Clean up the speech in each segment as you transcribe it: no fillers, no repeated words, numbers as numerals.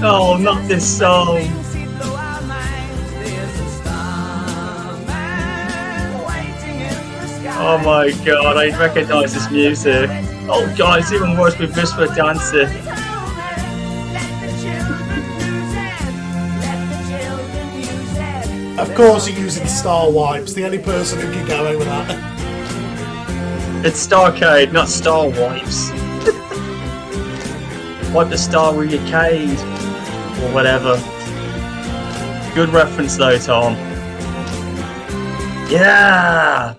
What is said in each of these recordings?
Oh, not this song. Oh my god, I recognise this music. Oh god, it's even worse with Viscera dancing. Of course you're using Star Wipes, the only person who can get away with that. It's Starrcade, not Star Wipes. Wipe the star with your cade. Or whatever. Good reference though, Tom. Yeah!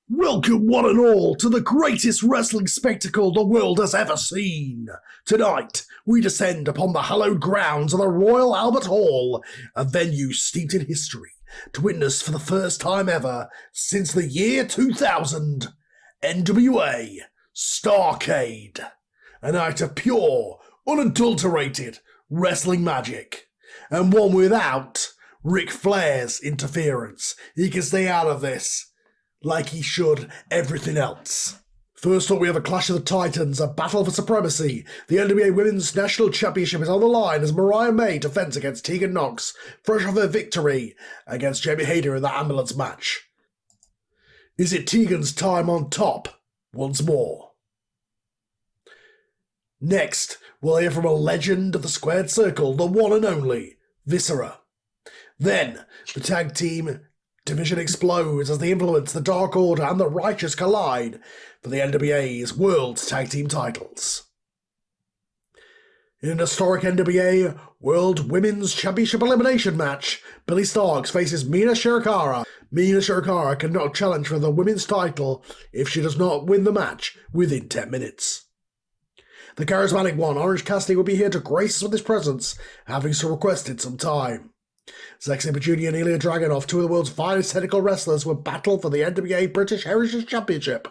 Welcome one and all to the greatest wrestling spectacle the world has ever seen. Tonight, we descend upon the hallowed grounds of the Royal Albert Hall, a venue steeped in history, to witness for the first time ever since the year 2000, NWA Starrcade. A night of pure, unadulterated wrestling magic, and one without Ric Flair's interference. He can stay out of this like he should everything else. First up, we have a Clash of the Titans, a battle for supremacy. The NWA Women's National Championship is on the line as Mariah May defends against Tegan Nox, fresh off her victory against Jamie Hayter in the ambulance match. Is it Tegan's time on top once more? Next, we'll hear from a legend of the squared circle, the one and only Viscera. Then, the tag team division explodes as the Influence, the Dark Order, and the Righteous collide for the NWA's World Tag Team titles. In an historic NWA World Women's Championship elimination match, Billie Starkz faces Mina Shirakawa. Mina Shirakawa cannot challenge for the women's title if she does not win the match within 10 minutes. The charismatic one, Orange Cassidy, will be here to grace us with his presence, having so requested some time. Zack Sabre Jr. and Ilja Dragunov, two of the world's finest technical wrestlers, will battle for the NWA British Heritage Championship.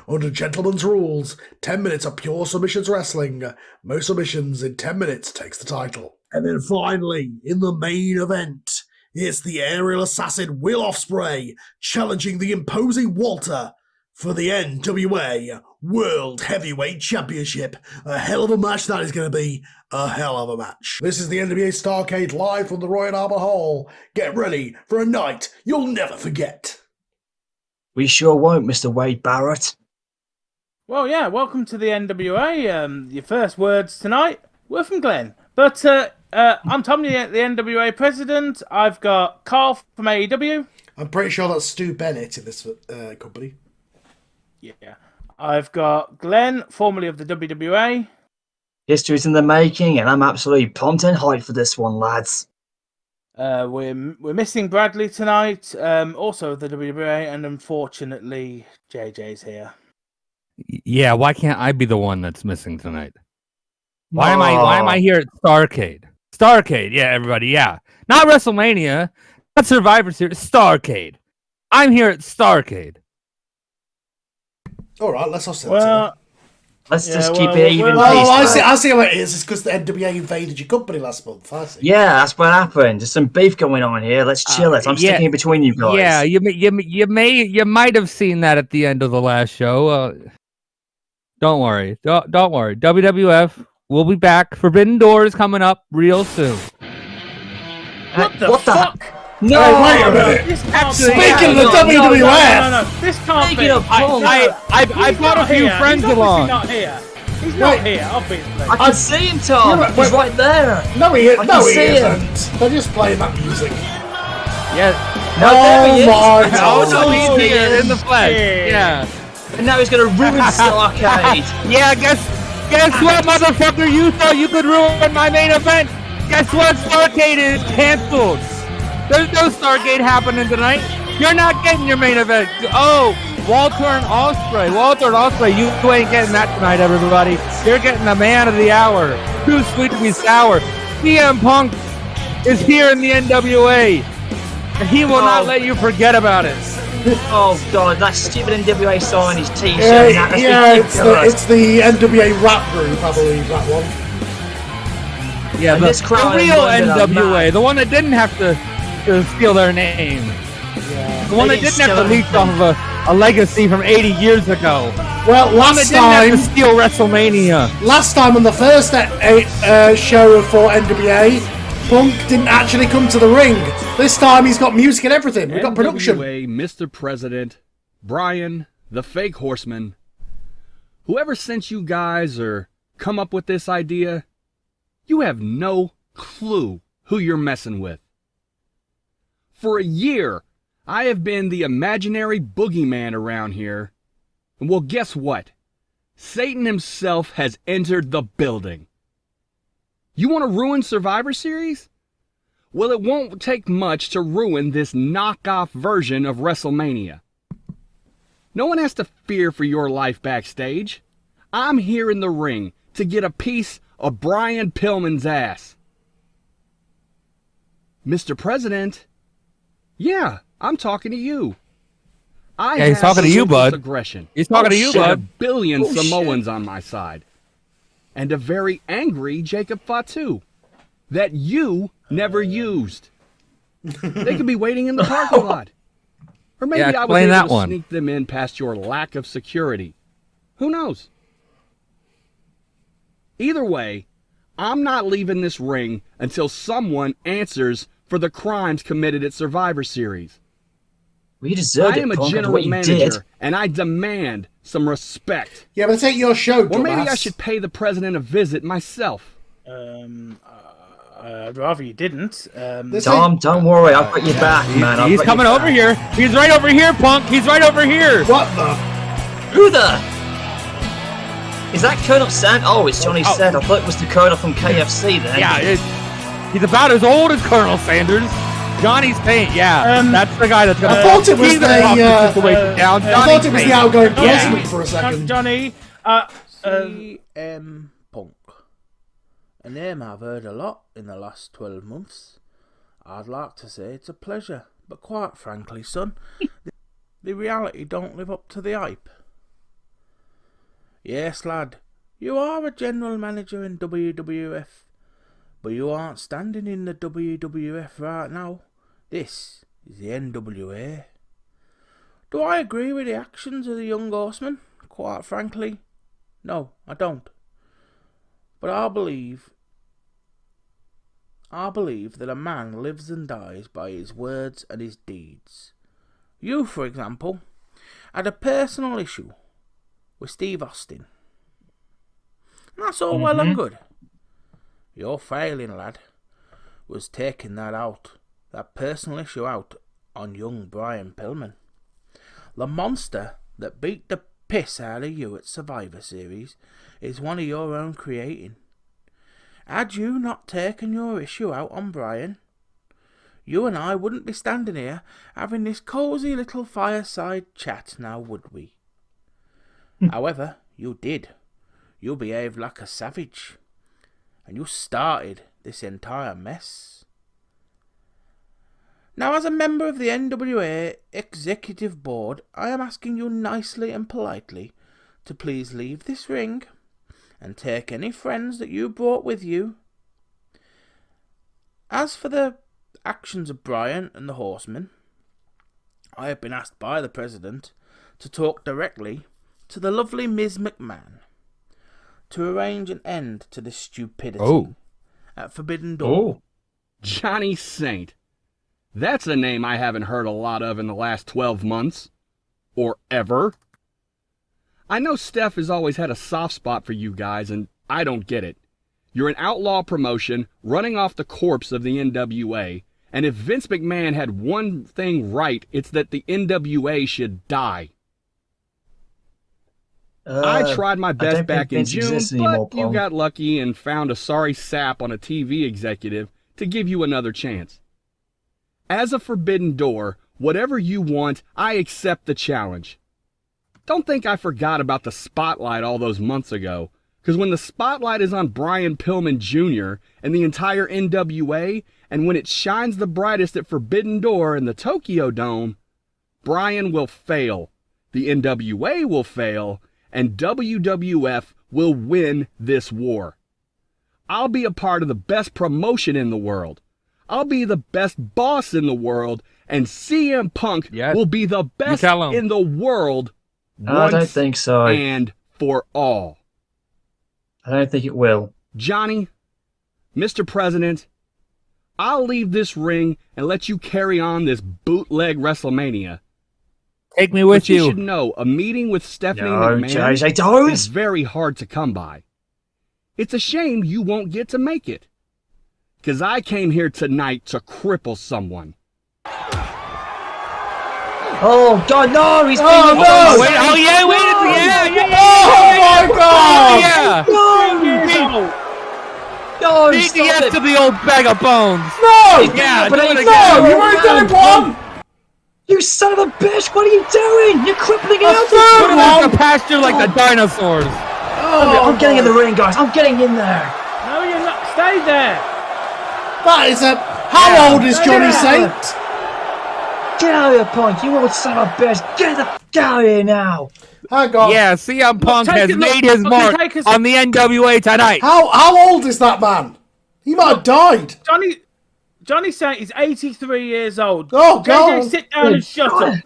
Under gentlemen's rules, 10 minutes of pure submissions wrestling. Most submissions in 10 minutes takes the title. And then finally, in the main event, it's the aerial assassin Will Ospreay challenging the imposing Walter for the NWA World Heavyweight Championship. A hell of a match that is going to be. A hell of a match. This is the NWA Starrcade live from the Royal Albert Hall. Get ready for a night you'll never forget. We sure won't, Mr. Wade Barrett. Well, yeah, welcome to the NWA. Your first words tonight were from Glenn. But I'm Tom, the NWA president. I've got Carl from AEW. I'm pretty sure that's Stu Bennett in this company. Yeah. I've got Glenn, formerly of the WWA. History's in the making, and I'm absolutely pumped and hyped for this one, lads. We're missing Bradley tonight, also of the WWA, and unfortunately, JJ's here. Yeah, why can't I be the one that's missing tonight? Why am I here at Starrcade? Starrcade, yeah, everybody, yeah. Not WrestleMania, not Survivor Series, Starrcade. I'm here at Starrcade. All right, let's also. Well, let's just keep it even. I see how it is. It's because the NWA invaded your company last month. I see. Yeah, that's what happened. There's some beef going on here. Let's chill it. I'm sticking in between you guys. Yeah, you might have seen that at the end of the last show. Don't worry. Don't worry. WWF will be back. Forbidden Doors coming up real soon. What the fuck? No, wait a minute. Speaking of the WWF. No. This can't be. I brought a few friends along. He's not here. He's not here, obviously. I can see him, Tom. He's right there. No, he isn't. They're just playing that music. Yeah. No, he's here in the flesh. Yeah. And now he's gonna ruin Starrcade. Yeah, guess what, motherfucker? You thought you could ruin my main event? Guess what? Starrcade is canceled. There's no Starrcade happening tonight. You're not getting your main event. Oh, Walter and Ospreay. You ain't getting that tonight, everybody. You're getting the man of the hour. Too sweet to be sour. CM Punk is here in the NWA. And he will not let you forget about it. Oh, God, that stupid NWA sign his t-shirt. It's the NWA rap group, I believe, that one. Yeah, the real NWA. The one that didn't have to steal their name. Yeah. The one that didn't have to leech off of a legacy from 80 years ago. Well, Didn't have to steal WrestleMania. last time on the first show for NWA, Punk didn't actually come to the ring. This time he's got music and everything. We've got production. NWA, Mr. President, Brian, the fake horseman, whoever sent you guys or come up with this idea, you have no clue who you're messing with. For a year, I have been the imaginary boogeyman around here. And well, guess what? Satan himself has entered the building. You want to ruin Survivor Series? Well, it won't take much to ruin this knockoff version of WrestleMania. No one has to fear for your life backstage. I'm here in the ring to get a piece of Brian Pillman's ass. Mr. President, yeah, I'm talking to you. He's talking to you, bud. Aggression. He's talking to you, And a bud. billion Samoans on my side. And a very angry Jacob Fatu that you never used. They could be waiting in the parking lot. Or maybe I was able to sneak them in past your lack of security. Who knows? Either way, I'm not leaving this ring until someone answers for the crimes committed at Survivor Series. Well, you deserved I am it, a Punk, after general what you manager, did. and I demand some respect. Yeah, but it's ain't your show, Or maybe I dumbass. should pay the president a visit myself. I'd rather you didn't. Dom, don't worry, I've got your back, man. He's coming over here. He's right over here, Punk. He's right over here. What the? Who the? Is that Colonel Sand? Oh, it's Johnny Said. I thought it was the Colonel from KFC then. Yeah, he's about as old as Colonel Sanders. Johnny's Paint, that's the guy that's going to... I thought it was the outgoing president yeah. for a second. Johnny, CM Punk. A name I've heard a lot in the last 12 months. I'd like to say it's a pleasure, but quite frankly, son, the reality don't live up to the hype. Yes, lad, you are a general manager in WWF, but you aren't standing in the WWF right now. This is the NWA. Do I agree with the actions of the young horseman? Quite frankly, no, I don't. But I believe that a man lives and dies by his words and his deeds. You, for example, had a personal issue with Steve Austin. And that's all well and good. Your failing, lad, was taking that personal issue out on young Brian Pillman. The monster that beat the piss out of you at Survivor Series is one of your own creating. Had you not taken your issue out on Brian, you and I wouldn't be standing here having this cosy little fireside chat now, would we? However, you did. You behaved like a savage. And you started this entire mess. Now, as a member of the NWA Executive Board, I am asking you nicely and politely to please leave this ring and take any friends that you brought with you. As for the actions of Brian and the Horsemen, I have been asked by the President to talk directly to the lovely Ms. McMahon to arrange an end to this stupidity at Forbidden Door. Johnny Saint. That's a name I haven't heard a lot of in the last 12 months. Or ever. I know Steph has always had a soft spot for you guys, and I don't get it. You're an outlaw promotion running off the corpse of the NWA, and if Vince McMahon had one thing right, it's that the NWA should die. I tried my best back in June, but you got lucky and found a sorry sap on a TV executive to give you another chance. As a Forbidden Door, whatever you want, I accept the challenge. Don't think I forgot about the spotlight all those months ago, because when the spotlight is on Brian Pillman Jr. and the entire NWA, and when it shines the brightest at Forbidden Door in the Tokyo Dome, Brian will fail, the NWA will fail, and WWF will win this war. I'll be a part of the best promotion in the world. I'll be the best boss in the world, and CM Punk Yes. will be the best tell 'em. in the world I don't think so. and for all. I don't think it will. Johnny, Mr. President, I'll leave this ring and let you carry on this bootleg WrestleMania. Take me with But you you. should know, a meeting with Stephanie No, McMahon JJ, don't! is very hard to come by. It's a shame you won't get to make it. Because I came here tonight to cripple someone. Oh, God, no! He's being no! Oh, wait, oh, yeah, wait, yeah. Oh my God! Yeah. No, Beat the stop ass it! to the old bag of bones. No! Yeah, but do it it's- again. No, you already done it one! You son of a bitch! What are you doing? You're crippling out! third Put him one! in the pasture like the dinosaurs. I'm getting in the ring, guys. I'm getting in there. No, you're not. Stay there. That is a... How old is Johnny Saint? Get out of here, Punk! You old son of a bitch! Get the f out of here now! Hang on. Yeah, CM Punk take has it, made look, his look, mark take us- on the NWA tonight. How old is that man? He might have died. Johnny Saint is 83 years old. Oh, JJ, God. sit down and shut God. up.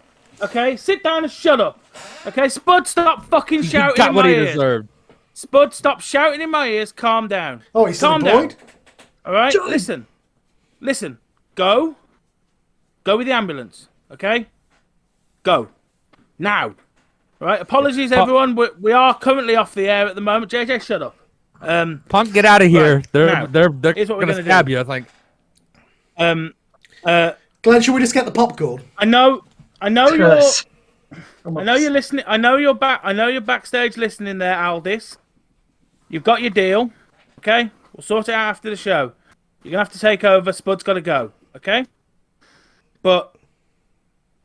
Okay, sit down and shut up. Okay, Spud, stop fucking He shouting got in what my he ears. deserved. Spud, stop shouting in my ears. Calm down. Oh, he's still Calm employed? down. All right, Johnny. listen. Go with the ambulance. Okay, go now. All right. Apologies, everyone. We are currently off the air at the moment. JJ, shut up. Punk, get out of here. Right, They're now, they're here's what we're gonna gonna stab do. you. I think. Glenn, should we just get the popcorn? I know you're. Curse. I know you're listening. I know you're back. I know you're backstage listening there, Aldis. You've got your deal. Okay, we'll sort it out after the show. You're gonna have to take over. Spud's got to go. Okay, but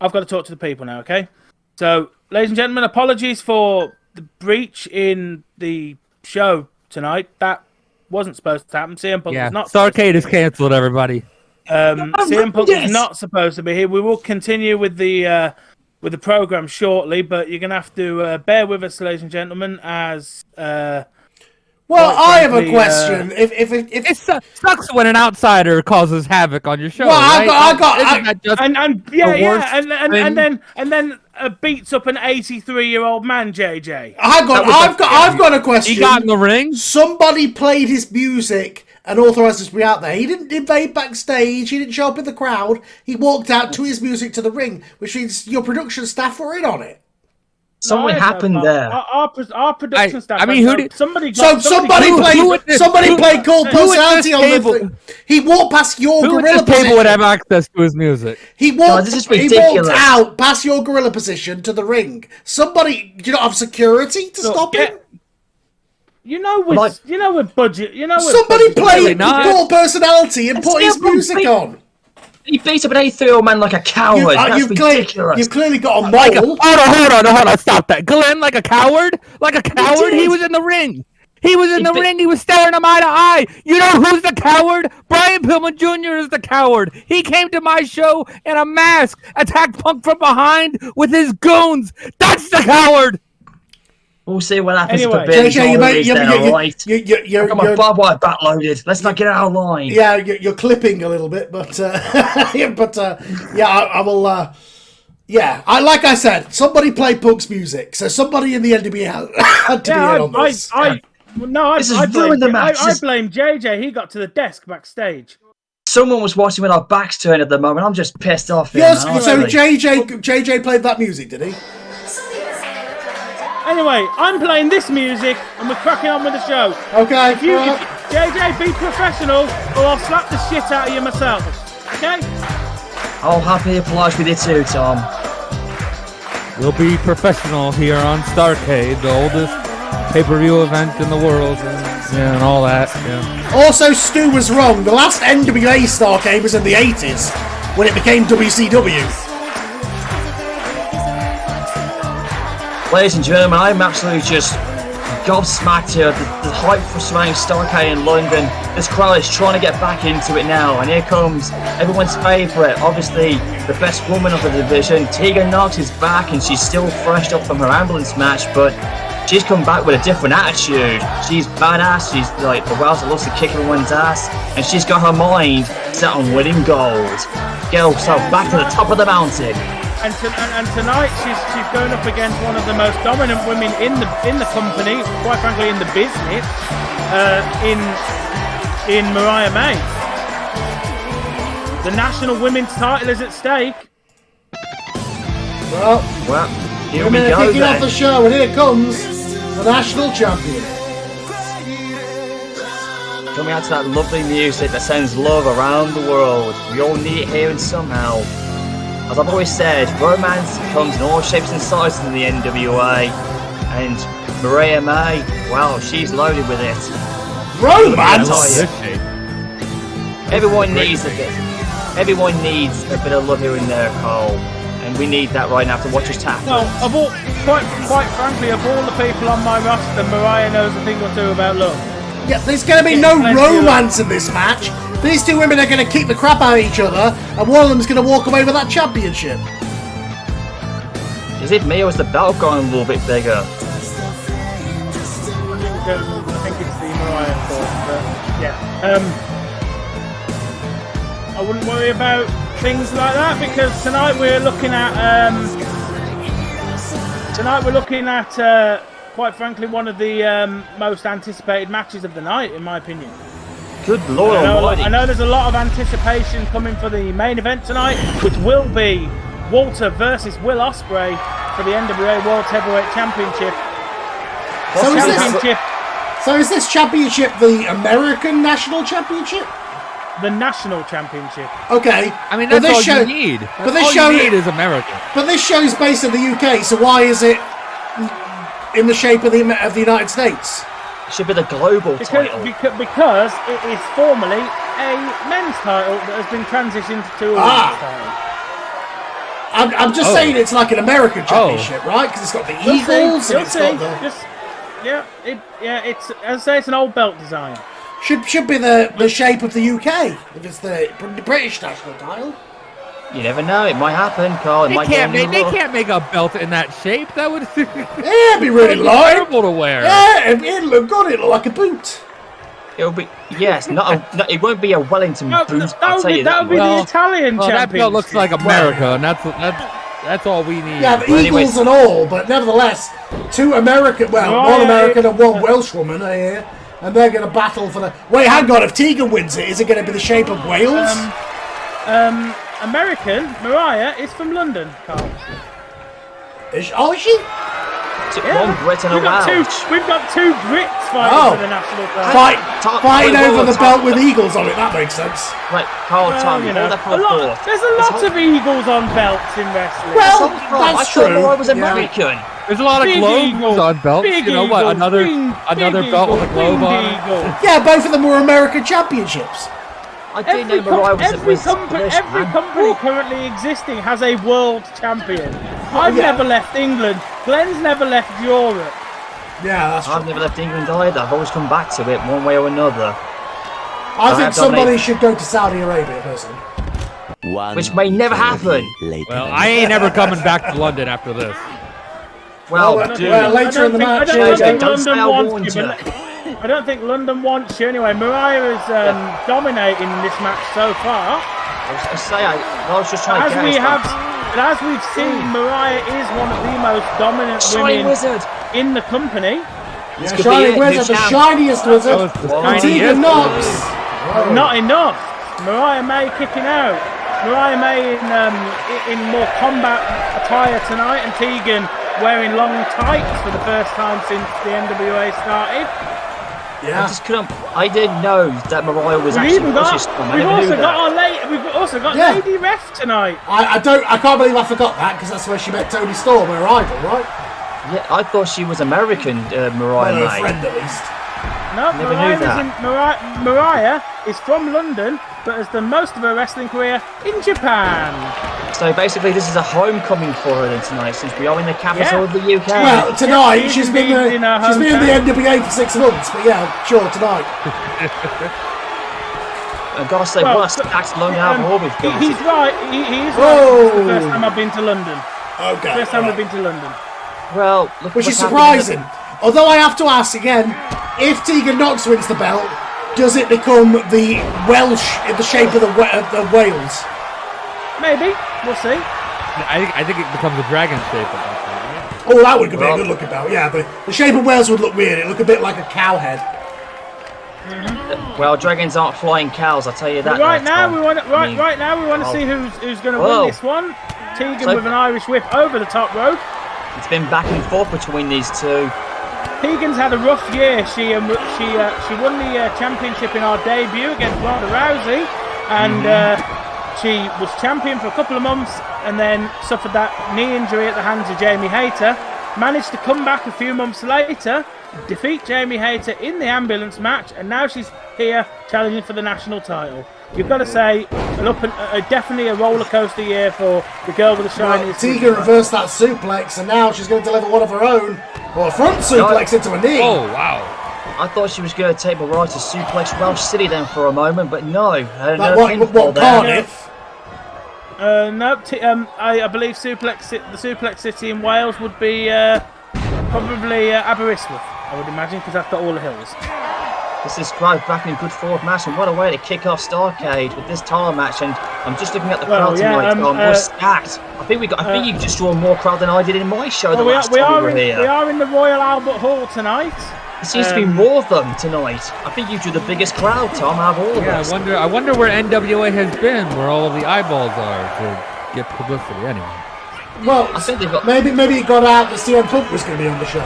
I've got to talk to the people now. Okay, so ladies and gentlemen, apologies for the breach in the show tonight. That wasn't supposed to happen. CM Punk Yeah, was not. Starrcade is canceled. Everybody. CM Punk yes. is not supposed to be here. We will continue with the program shortly, but you're gonna have to bear with us, ladies and gentlemen, as Well, quite I have a frankly, question. If It sucks when an outsider causes havoc on your show. Well, right? I Isn't that just and yeah, the worst and then beats up an 83-year-old man, JJ. hang on, I've got a question. he got in the ring? Somebody played his music and authorized us to be out there. He didn't invade backstage. He didn't show up in the crowd. He walked out to his music to the ring, which means your production staff were in on it. Something happened there. Our production staff. I mean, who did- somebody? So somebody played Cold who at Personality this on the table- thing. He walked past your Who gorilla at this table would position. have access to his music? He walked. this is He walked ridiculous. out past your gorilla position to the ring. Somebody, do you not have security to stop him? You know, with Like- with budget. You know, with Somebody budget- played not. Cold Personality and It's put his still music complete- on. He beat up an 83-year-old man like a coward. That's You've ridiculous. clearly got a Like a, mole. hold on, stop that. Glenn, like a coward? Like a coward? He did. was in the ring. He was in the bit- ring. He was staring him eye to eye. You know who's the coward? Brian Pillman Jr. is the coward. He came to my show in a mask, attacked Punk from behind with his goons. That's the coward. We'll see what happens Anyway, for Billy. JJ, I got my barbed wire back loaded. Let's not get out of line. Yeah, you're clipping a little bit, but yeah, I will. Yeah, like I said, somebody played Punk's music, so somebody in the NWA had to be in on this. This has I ruined the match. I blame JJ. He got to the desk backstage. Someone was watching with our backs turned at the moment. I'm just pissed off. Here, Yes, man, so honestly. JJ played that music, did he? Anyway, I'm playing this music, and we're cracking on with the show. Okay. If JJ, be professional, or I'll slap the shit out of you myself. Okay? I'll happily oblige with you too, Tom. We'll be professional here on Starrcade, the oldest pay-per-view event in the world, and all that. Yeah. Also, Stu was wrong. The last NWA Starrcade was in the 80s, when it became WCW. Ladies and gentlemen, I'm absolutely just gobsmacked here. The hype for surrounding Starrcade in London. This crowd is trying to get back into it now, and here comes everyone's favourite, obviously the best woman of the division. Tegan Nox is back, and she's still fresh up from her ambulance match, but she's come back with a different attitude. She's badass. She's like the Wells that loves to kick everyone's ass, and she's got her mind set on winning gold. get herself back to the top of the mountain. And tonight she's going up against one of the most dominant women in the company, quite frankly in the business, in Mariah May. The national women's title is at stake. Well, here we're we go kicking off then. the show, and here comes the national champion. Coming out to that lovely music that sends love around the world. We all need it here and somehow. As I've always said, romance comes in all shapes and sizes in the NWA. And Mariah May, well, she's loaded with it. Romance? Everyone needs a bit of love here and there, Cole. And we need that right now to watch us tackle. Well, quite frankly, of all the people on my roster, Mariah knows a thing or two about love. Yeah, there's going to be no romance in this match. These two women are going to kick the crap out of each other, and one of them's going to walk away with that championship. Is it me or is the belt going a little bit bigger? I think it's the Mariah fault, but yeah. I wouldn't worry about things like that because tonight we're looking at quite frankly one of the most anticipated matches of the night, in my opinion. Good Lord Almighty. I know there's a lot of anticipation coming for the main event tonight, which will be Walter versus Will Ospreay for the NWA World Heavyweight Championship. So is this championship the American National Championship? The National Championship. Okay. I mean, that's all you need. But this all show you need is America. But this show is based in the UK, so why is it in the shape of the United States? It should be the global title. Because it is formally a men's title that has been transitioned to a women's title. I'm just saying it's like an American championship, right? Because it's got the Eagles and it's got the... It's as I say, it's an old belt design. Should be the shape of the UK if it's the British national title. You never know, it might happen, Carl. They can't make a belt in that shape. That would it'd be really light. terrible to wear. Yeah, it'd look good. It'd look like a boot. It'll be it won't be a Wellington boot. That would be the Italian that champion. belt looks like America, and that's all we need. Yeah, the Eagles and all, but nevertheless, one American and one Welsh woman are here, and they're going to battle for the... Wait, hang on, if Tegan wins it, is it going to be the shape of Wales? American, Mariah, is from London, Carl. Is she? One Brit and a Welsh. We've got two Brits fighting for the national title. Fighting over the belt with Eagles on it, that makes sense. Right, Carl, Tom, there's a lot of Eagles on belts in wrestling. Well, that's true. I was American. There's a lot of globes on belts. You know what? Another belt with a globe on it. Yeah, both of them were American championships. I didn't know Mariah was every company currently existing has a world champion. I've never left England. Glenn's never left Europe. Yeah, that's true. I've never left England either. I've always come back to it one way or another. I think somebody should go to Saudi Arabia, personally. Which may never happen. Well, I ain't ever coming back to London after this. Well, later in the match, I don't think London wants you anyway. Mariah is dominating in this match so far. I was just trying to But as we've seen, Mariah is one of the most dominant women in the company. Yeah, Shining Wizard, the shiniest wizard. Tegan Nox. Not enough. Mariah May kicking out. Mariah May in more combat attire tonight, and Tegan wearing long tights for the first time since the NWA started. Yeah. I didn't know that Mariah was We've also got Lady Ref tonight. I can't believe I forgot that, because that's where she met Tony Storm, her idol, right? Yeah, I thought she was American, Mariah May. Her friend, at least. No, Mariah is from London, but has done most of her wrestling career in Japan. So basically, this is a homecoming for her then tonight, since we are in the capital of the UK. Well, tonight she's been in the NWA for 6 months, but yeah, sure, tonight. I've got to say, what a stacked long album we've got. He's right. He is right. It's the first time I've been to London. Okay. First time I've been to London. Well, which is surprising. Although I have to ask again, if Tegan Nox wins the belt, does it become the Welsh in the shape of the Wales? Maybe. We'll see. I think it becomes a dragon shape at that point, right? Oh, that would be a good looking belt. Yeah, the shape of Wales would look weird. It'd look a bit like a cow head. Well, dragons aren't flying cows, I'll tell you that. But right now, Tom. we want to see who's going to win this one. Tegan So- with an Irish whip over the top rope. It's been back and forth between these two. Tegan's had a rough year. She won the championship in our debut against Ronda Rousey, and she was champion for a couple of months, and then suffered that knee injury at the hands of Jamie Hayter. Managed to come back a few months later, defeat Jamie Hayter in the ambulance match, and now she's here challenging for the national title. You've got to say, definitely a roller coaster year for the girl with the shiniest. Tegan reversed that suplex, and now she's going to deliver one of her own. Well, a front suplex into a knee. Oh, wow. I thought she was going to take Mariah to suplex Welsh City then for a moment, but no. What, Cardiff? No, I believe the Suplex City in Wales would be probably Aberystwyth, I would imagine, because that's got all the hills. This is quite back in good forward match, and what a way to kick off Starrcade with this title match. And I'm just looking at the crowd tonight. We're stacked. I think you just draw more crowd than I did in my show the last time we were here. We are in the Royal Albert Hall tonight. It seems to be more of them tonight. I think you drew the biggest crowd, Tom, out of all of us. I wonder where NWA has been, where all of the eyeballs are to get publicity. Anyway. Well, I think they've got. maybe it got out that CM Punk was going to be on the show.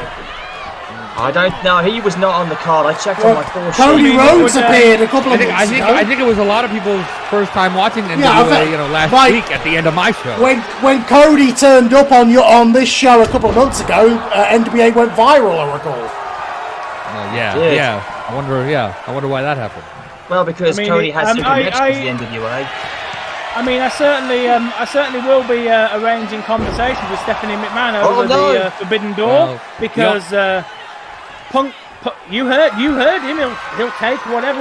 I don't know. He was not on the card. I checked on my full sheet. Cody Rhodes appeared a couple of months ago. I think it was a lot of people's first time watching NWA, last week at the end of my show. When Cody turned up on this show a couple of months ago, NWA went viral, I recall. Yeah. I wonder why that happened. Well, because Cody has some connections to the NWA. I mean, I certainly will be arranging conversations with Stephanie McMahon over the Forbidden Door because Punk. You heard him. He'll take whatever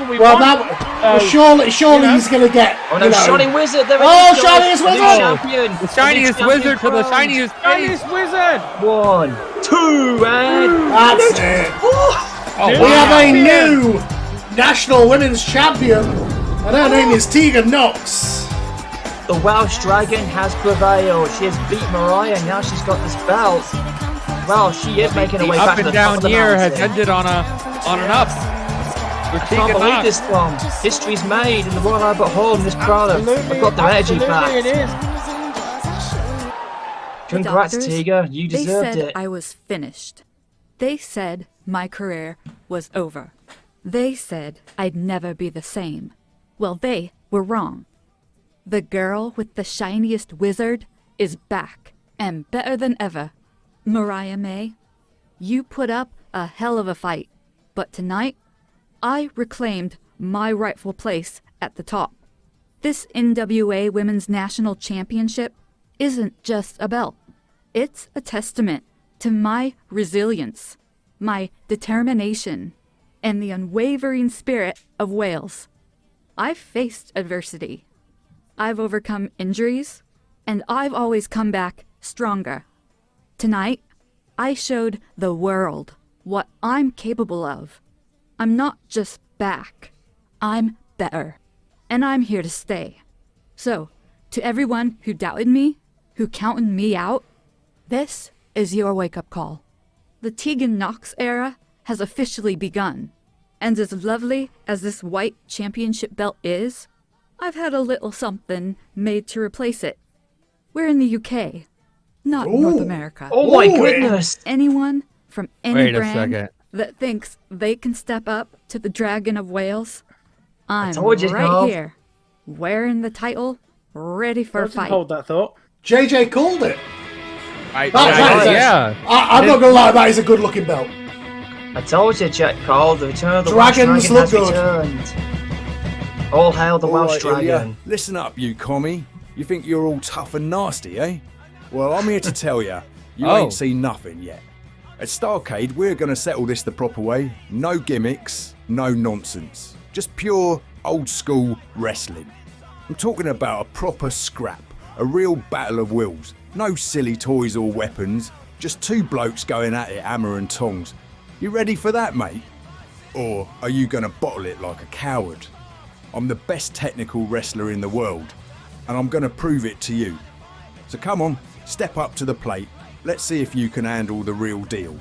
we want. Surely he's going to get. Oh no, Shiny Wizard! Shiniest Wizard! Champion. The shiniest wizard to the shiniest Wizard! 1, 2, and that's it. We have a new national women's champion, and her name is Tegan Nox. The Welsh Dragon has prevailed. She has beat Mariah, and now she's got this belt. Well, she is making her way back to the top of the year mountain. has ended on an up. I can't believe this, Tom. History's made in the Royal Albert Hall, and this crowd have got their energy back. It is. Congrats, Tiga. You deserved They said it. I was finished. They said my career was over. They said I'd never be the same. Well, they were wrong. The girl with the shiniest wizard is back and better than ever. Mariah May, you put up a hell of a fight, but tonight, I reclaimed my rightful place at the top. This NWA Women's National Championship isn't just a belt. It's a testament to my resilience, my determination, and the unwavering spirit of Wales. I've faced adversity. I've overcome injuries, and I've always come back stronger. Tonight, I showed the world what I'm capable of. I'm not just back. I'm better. And I'm here to stay. So, to everyone who doubted me, who counted me out, this is your wake-up call. The Tegan Nox era has officially begun. And as lovely as this white championship belt is, I've had a little something made to replace it. We're in the UK. Not North America. Oh my goodness! Anyone from any Wait a brand second. that thinks they can step up to the Dragon of Wales, I'm told you, right Nov. here, wearing the title, ready for a fight. Hold that thought. JJ called it. I'm not going to lie, that is a good looking belt. I told you, Jack Cole, the return of the Dragons Welsh Dragon look has good. returned. All hail the Welsh Dragon. Listen up, you commie. You think you're all tough and nasty, eh? Well, I'm here to tell you, you ain't seen nothing yet. At Starrcade, we're going to settle this the proper way. No gimmicks, no nonsense. Just pure, old-school wrestling. I'm talking about a proper scrap, a real battle of wills. No silly toys or weapons, just two blokes going at it, hammer and tongs. You ready for that, mate? Or are you going to bottle it like a coward? I'm the best technical wrestler in the world. and I'm going to prove it to you. So come on, step up to the plate. Let's see if you can handle the real deal.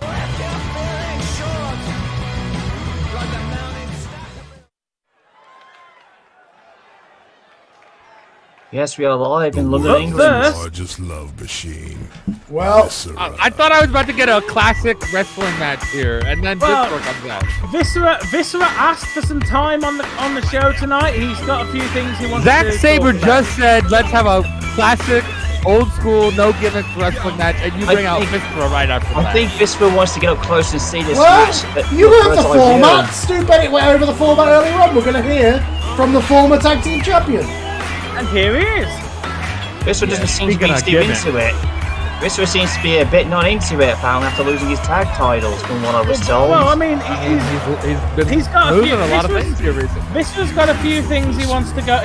Yes, we are live in London, England. First, Largest love machine. Well, I thought I was about to get a classic wrestling match here, and then Well- Viscera comes out. Viscera asked for some time on the show tonight. He's got a few things he wants Zack to Sabre talk about. just said, let's have a classic, old school, no gimmicks wrestling match, and you bring out Viscera right after that. I think Viscera wants to get up close and see this well, match. you heard the Bird's eye format. view. Stu Bennett went over the format earlier on. We're going to hear from the former tag team champion. And here he is. Viscera doesn't seem to speaking be of too gimmicks. into it. Viscera seems to be a bit not into it, apparently, after losing his tag titles, from what I was told. Well, I mean, He's got a losing few- a lot of Viscera's- things here recently. Viscera's got a few things he wants to go.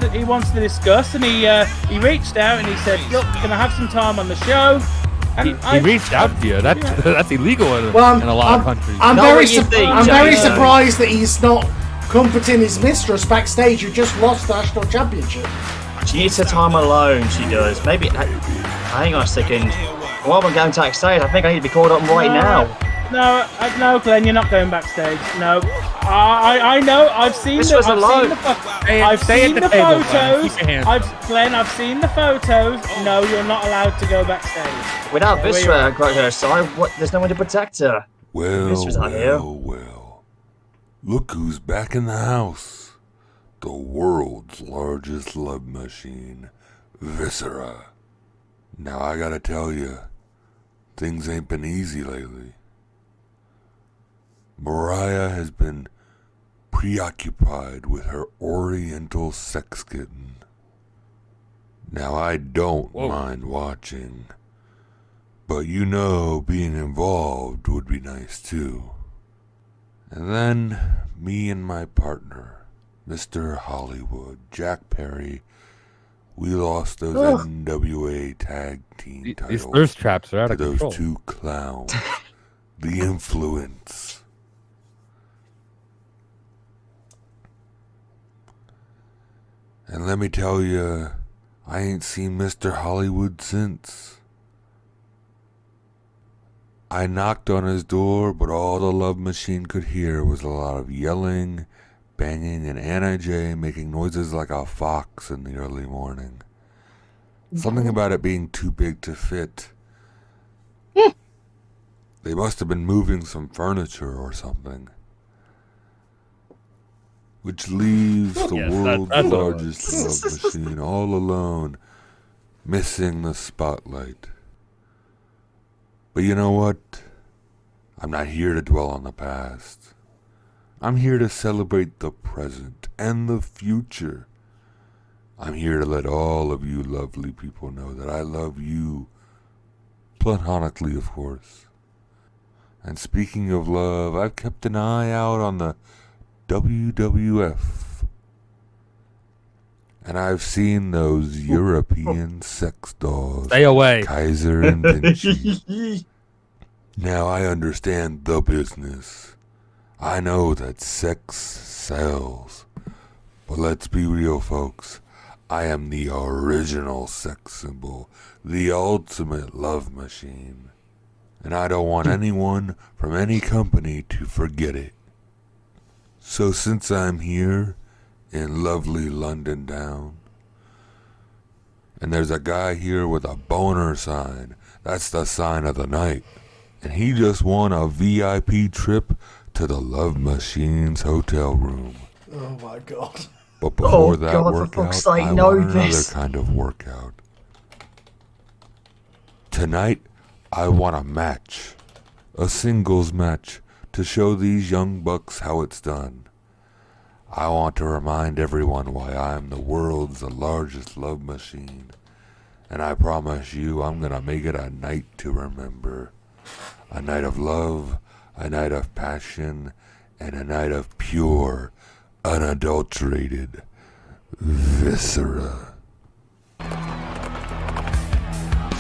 He wants to discuss, and he reached out and he said, "Look, can I have some time on the show?" And He reached out to you. That's illegal in a lot of countries. I'm Not very, what you think, I'm very James. surprised that he's not comforting his mistress backstage who just lost the national championship. She needs her time alone, she does. Maybe. Hang on a second. While we're going backstage, I think I need to be called up right now. No, Glenn, you're not going backstage. No, I know. I've seen This the. was I've alone. seen the. I've Stay at seen the the table, Glenn. photos. Keep your hands Glenn, I've seen the photos. No, you're not allowed to go backstage. Without Where you Viscera at her side, there's no one to protect her. Well, Viscera's not here. well. Look who's back in the house. The world's largest love machine, Viscera. Now I gotta tell you, things ain't been easy lately. Mariah has been preoccupied with her oriental sex kitten. Now I don't mind watching, but you know being involved would be nice too. And then me and my partner, Mr. Hollywood, Jack Perry, we lost those NWA tag team These titles thirst traps are out to of those control. two clowns. The Influence. And let me tell you, I ain't seen Mr. Hollywood since. I knocked on his door, but all the love machine could hear was a lot of yelling, banging, and Anna J making noises like a fox in the early morning. Something about it being too big to fit. They must have been moving some furniture or something. Which leaves the world's that's what it largest love machine all alone, missing the spotlight. But you know what? I'm not here to dwell on the past. I'm here to celebrate the present and the future. I'm here to let all of you lovely people know that I love you. Platonically, of course. And speaking of love, I've kept an eye out on the WWF. And I've seen those European sex dolls. Stay away. Kaiser and Vinci. Now I understand the business. I know that sex sells. But let's be real, folks. I am the original sex symbol. The ultimate love machine. And I don't want anyone from any company to forget it. So since I'm here in lovely London town, and there's a guy here with a boner sign, that's the sign of the night, and he just won a VIP trip to the Love Machine's hotel room. Oh my god. But before that God, for workout, fuck's sake, I know want another this. kind of workout. Tonight, I want a match. A singles match to show these young bucks how it's done. I want to remind everyone why I am the world's largest love machine. And I promise you I'm gonna make it a night to remember. A night of love, a night of passion, and a night of pure, unadulterated viscera.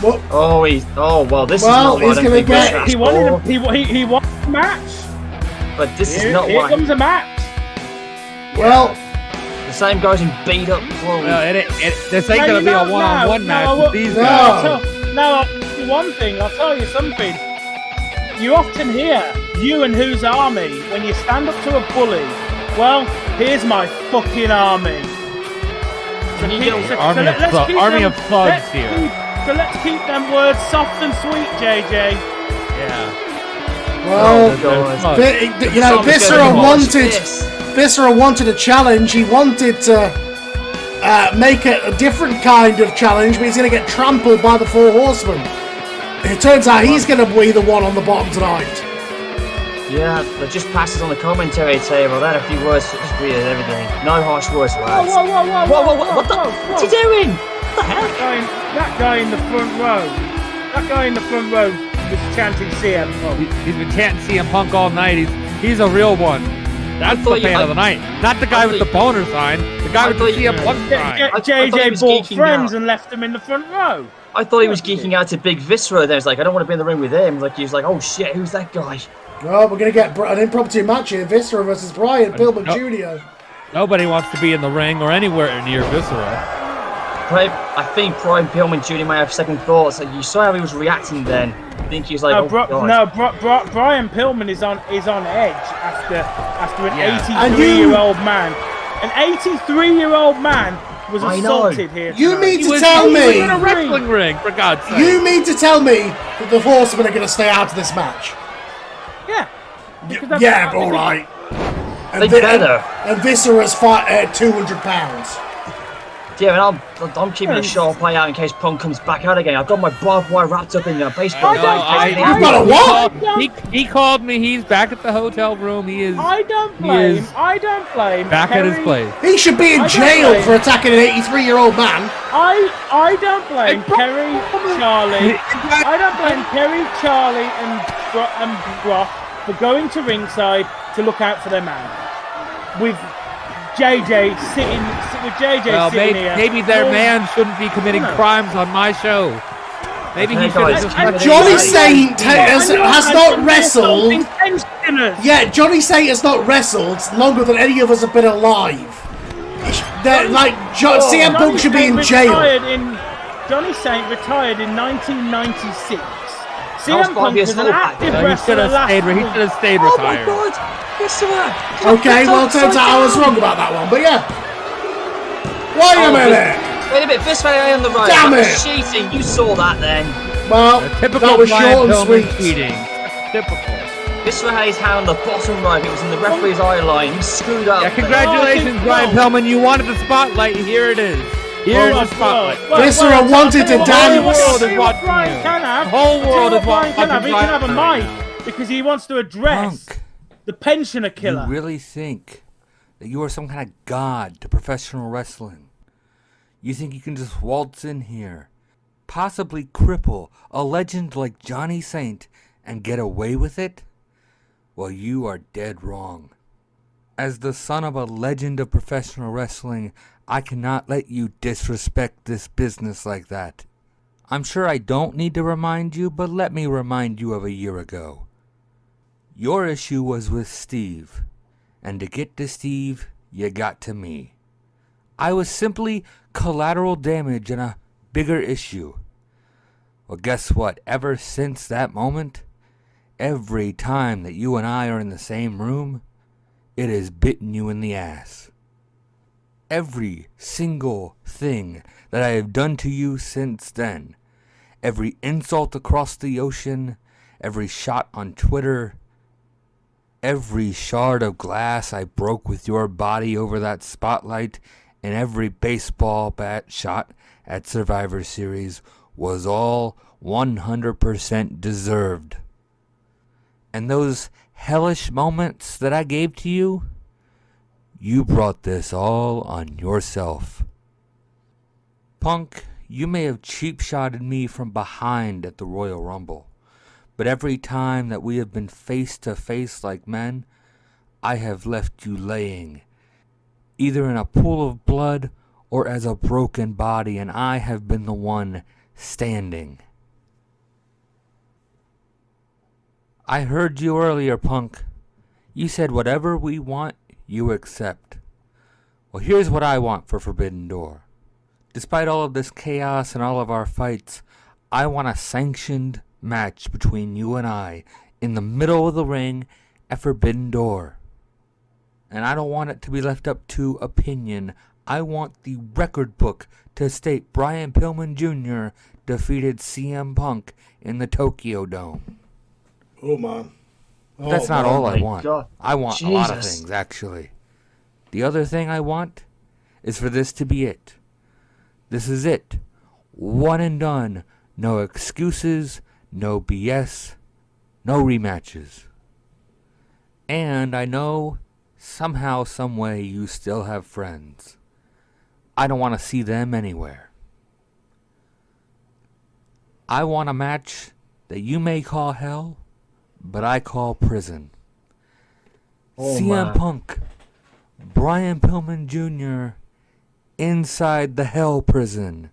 Well, well, this Well, is not he's what I'm gonna thinking get- of He wanted he wanted a match. But this is Here not what comes a match. well, The same guys who beat up Chloe. No, this ain't gonna be a one-on-one match with these guys. I'll tell you something. You often hear, you and whose army, when you stand up to a bully, well, here's my fucking army. Army of thugs here. So let's keep them words soft and sweet, JJ. Yeah. Well, Viscera wanted a challenge. He wanted to make it a different kind of challenge, but he's going to get trampled by the Four Horsemen. It turns out he's going to be the one on the bottom tonight. Yeah, but just passes on the commentary table. That a few words to just read everything. No harsh words, lads. What's he doing? What the hell? That guy in the front row. That guy in the front row was chanting CM Punk. He's been chanting CM Punk all night. He's a real one. That's the fan of the night. Not the guy with the boner sign. The guy with the CM Punk sign. JJ bought friends and left him in the front row. I thought he was geeking out to Big Viscera. There was like, I don't want to be in the ring with him. Like he was like, oh shit, who's that guy? Well, we're going to get an impromptu match here. Viscera versus Brian Pillman Jr. Nobody wants to be in the ring or anywhere near Viscera. I think Brian Pillman Jr. may have second thoughts. Like, you saw how he was reacting then. I think he was like, Brian Pillman is on edge after an 83-year-old man. An 83-year-old man was assaulted here. You mean to tell me in a wrestling ring, for God's sake? You mean to tell me that the Horsemen are going to stay out of this match? Yeah. Yeah, all right. They better. And Viscera's fight at 200 pounds. Yeah, and I'm keeping a sharp eye out in case Punk comes back out again. I've got my barbed wire wrapped up in a baseball. You've got a what? He called me. He's back at the hotel room. He is. I don't blame. Back at his place. He should be in jail for attacking an 83-year-old man. I don't blame Kerry, Charlie. I don't blame Kerry, Charlie, and Brock for going to ringside to look out for their man. With JJ sitting here. Maybe their man shouldn't be committing crimes on my show. Maybe he should have just... Johnny Saint has not wrestled. Yeah, Johnny Saint has not wrestled longer than any of us have been alive. CM Punk should be in jail. Johnny Saint retired in 1996. CM Punk was an active wrestler last week. He should have stayed retired. Oh my God. Okay, well, turns out I was wrong about that one, but yeah. Wait a minute! Wait a minute, Viscera on the right. Damn it! Cheating, you saw that then. Well, that was short and sweet. Cheating. Typical. Viscera had his hand on the bottom right. It was in the referee's eye line. He screwed up. Yeah, congratulations, Brian Pillman. You wanted the spotlight. Here it is. Here's the spotlight. Viscera wanted to dance. The whole world is watching. He can have a mic because he wants to address the pensioner killer. You really think that you are some kind of god to professional wrestling? You think you can just waltz in here, possibly cripple a legend like Johnny Saint, and get away with it? Well, you are dead wrong. As the son of a legend of professional wrestling, I cannot let you disrespect this business like that. I'm sure I don't need to remind you, but let me remind you of a year ago. Your issue was with Steve, and to get to Steve, you got to me. I was simply collateral damage in a bigger issue. Well, guess what? Ever since that moment, every time that you and I are in the same room, it has bitten you in the ass. Every single thing that I have done to you since then, every insult across the ocean, every shot on Twitter, every shard of glass I broke with your body over that spotlight, and every baseball bat shot at Survivor Series was all 100% deserved. And those hellish moments that I gave to you, you brought this all on yourself. Punk, you may have cheap-shotted me from behind at the Royal Rumble, but every time that we have been face to face like men, I have left you laying, either in a pool of blood or as a broken body, and I have been the one standing. I heard you earlier, Punk. You said whatever we want, you accept. Well, here's what I want for Forbidden Door. Despite all of this chaos and all of our fights, I want a sanctioned match between you and I in the middle of the ring at Forbidden Door. And I don't want it to be left up to opinion. I want the record book to state Brian Pillman Jr. defeated CM Punk in the Tokyo Dome. Oh, man. Oh, That's not all I want. God. I want a lot of Jesus. things, actually. The other thing I want is for this to be it. This is it. One and done. No excuses, no BS, no rematches. And I know somehow, some way you still have friends. I don't want to see them anywhere. I want a match that you may call hell, but I call prison. Oh, CM man. Punk, Brian Pillman Jr. inside the hell prison.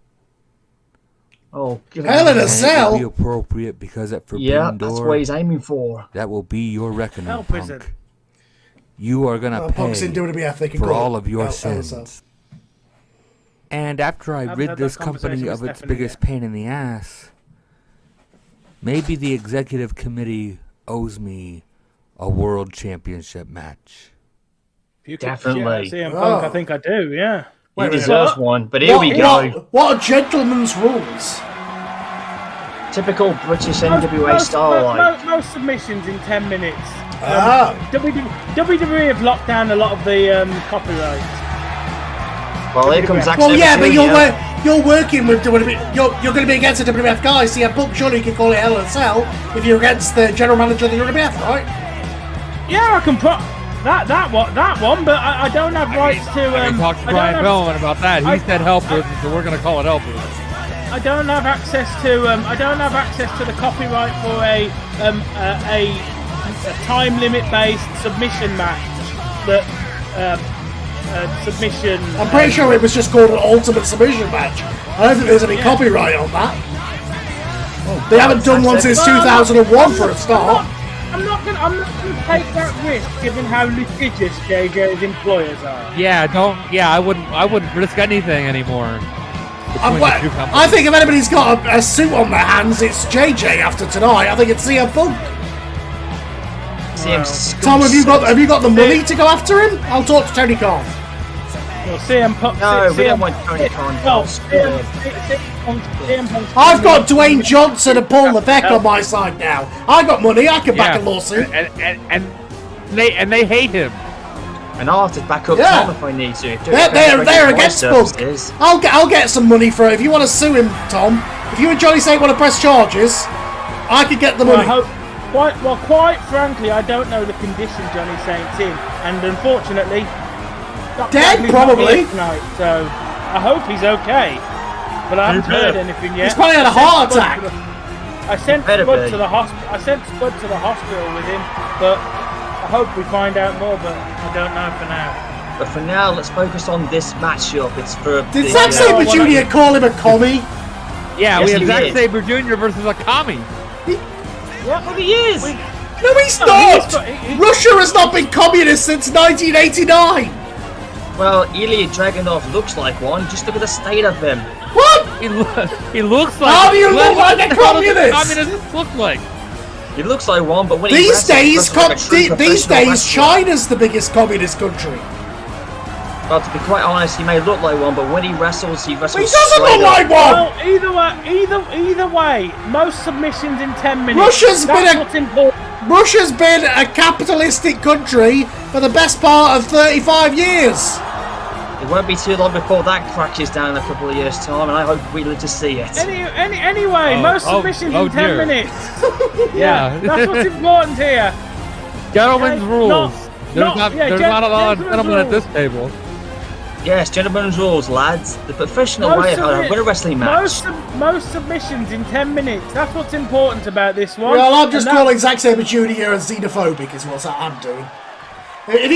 Oh, God. Hell in a And cell? it will be appropriate because at Forbidden Yeah, Door, that's what he's aiming for. that will be your reckoning, Hell prison. Punk. You are gonna Punk's pay in WWF, they can for call all it of your Hell in a sins. Cell. And after I Haven't rid had this that company conversation of with its Stephanie biggest yet. pain in the ass, maybe the executive committee owes me a world championship match. If you Definitely. kick the shit out of CM Punk, Oh. I think I do, yeah. He Wait a minute. deserves one, but here we go. What are gentlemen's rules? Typical British NWA style, like. Most submissions in 10 minutes. WWE have locked down a lot of the copyrights. Well, here comes Zack Well, Sabre yeah, but Jr. you're working with WWF. You're going to be against the WWF guys. So yeah, Punk surely can call it Hell in a Cell if you're against the general manager of the WWF, right? Yeah, I can put that one, but I don't have rights to. I talked to I don't Brian have- Pillman about that. He I- said hell prison, so we're gonna call it hell prison. I don't have access to. I don't have access to the copyright for a time limit based submission match. That submission. I'm pretty sure it was just called an Ultimate Submission match. I don't think there's any copyright on that. They haven't done one since 2001 for a start. I'm not gonna take that risk, given how litigious JJ's employers are. Yeah, I wouldn't risk anything anymore. between the two companies. I think if anybody's got a suit on their hands, it's JJ after tonight. I think it's CM Punk. Tom, have you got the money to go after him? I'll talk to Tony Khan. Well, CM Punk. No, we don't want Tony Khan. No, Squid. CM Punk's I've got Dwayne Johnson and Paul Levesque on my side now. I got money. I can back a lawsuit. And they hate him. And I'll have to back up Yeah. Tom if I need to. They're against Punk. I'll get some money for it. If you want to sue him, Tom. If you and Johnny Saint want to press charges, I could get the money. Quite frankly, I don't know the condition Johnny Saint's in, and unfortunately, Dead, not probably. here tonight. So I hope he's okay, but I haven't heard anything yet. He's probably had a heart attack. I sent Better Spud be. to the hospital. I sent Spud to the hospital with him, but I hope we find out more. But I don't know for now. But for now, let's focus on this matchup. It's for. Did the, Zack Sabre Jr. call him a commie? Yeah, Yes, we have he Zack did. Sabre Jr. versus a commie. Yeah, but he is. No, he's not! Russia has not been communist since 1989! Well, Ilja Dragunov looks like one. Just look at the state of him. What? He looks like. How do you look like a communist? Communists look like. He looks like one, but when These he wrestles, he looks like a true these professional days, wrestler. China's the biggest communist country. Well, to be quite honest, he may look like one, but when he wrestles, he wrestles. He doesn't straight look up. like one! Well, either way, most submissions in 10 minutes. Russia's That's been a- what's important. Russia's been a capitalistic country for the best part of 35 years. It won't be too long before that crashes down in a couple of years' time, and I hope we live to see it. Anyway, most submissions in 10 dear. minutes. Yeah. That's what's important here. Gentlemen's Okay, rules. There's not gentlemen's a lot of rules. gentlemen at this table. Yes, gentlemen's rules, lads. The professional way of how to win a wrestling match. Most submissions in 10 minutes. That's what's important about this one. Well, I'm just And calling Zack Sabre Jr. and xenophobic is what I'm doing. If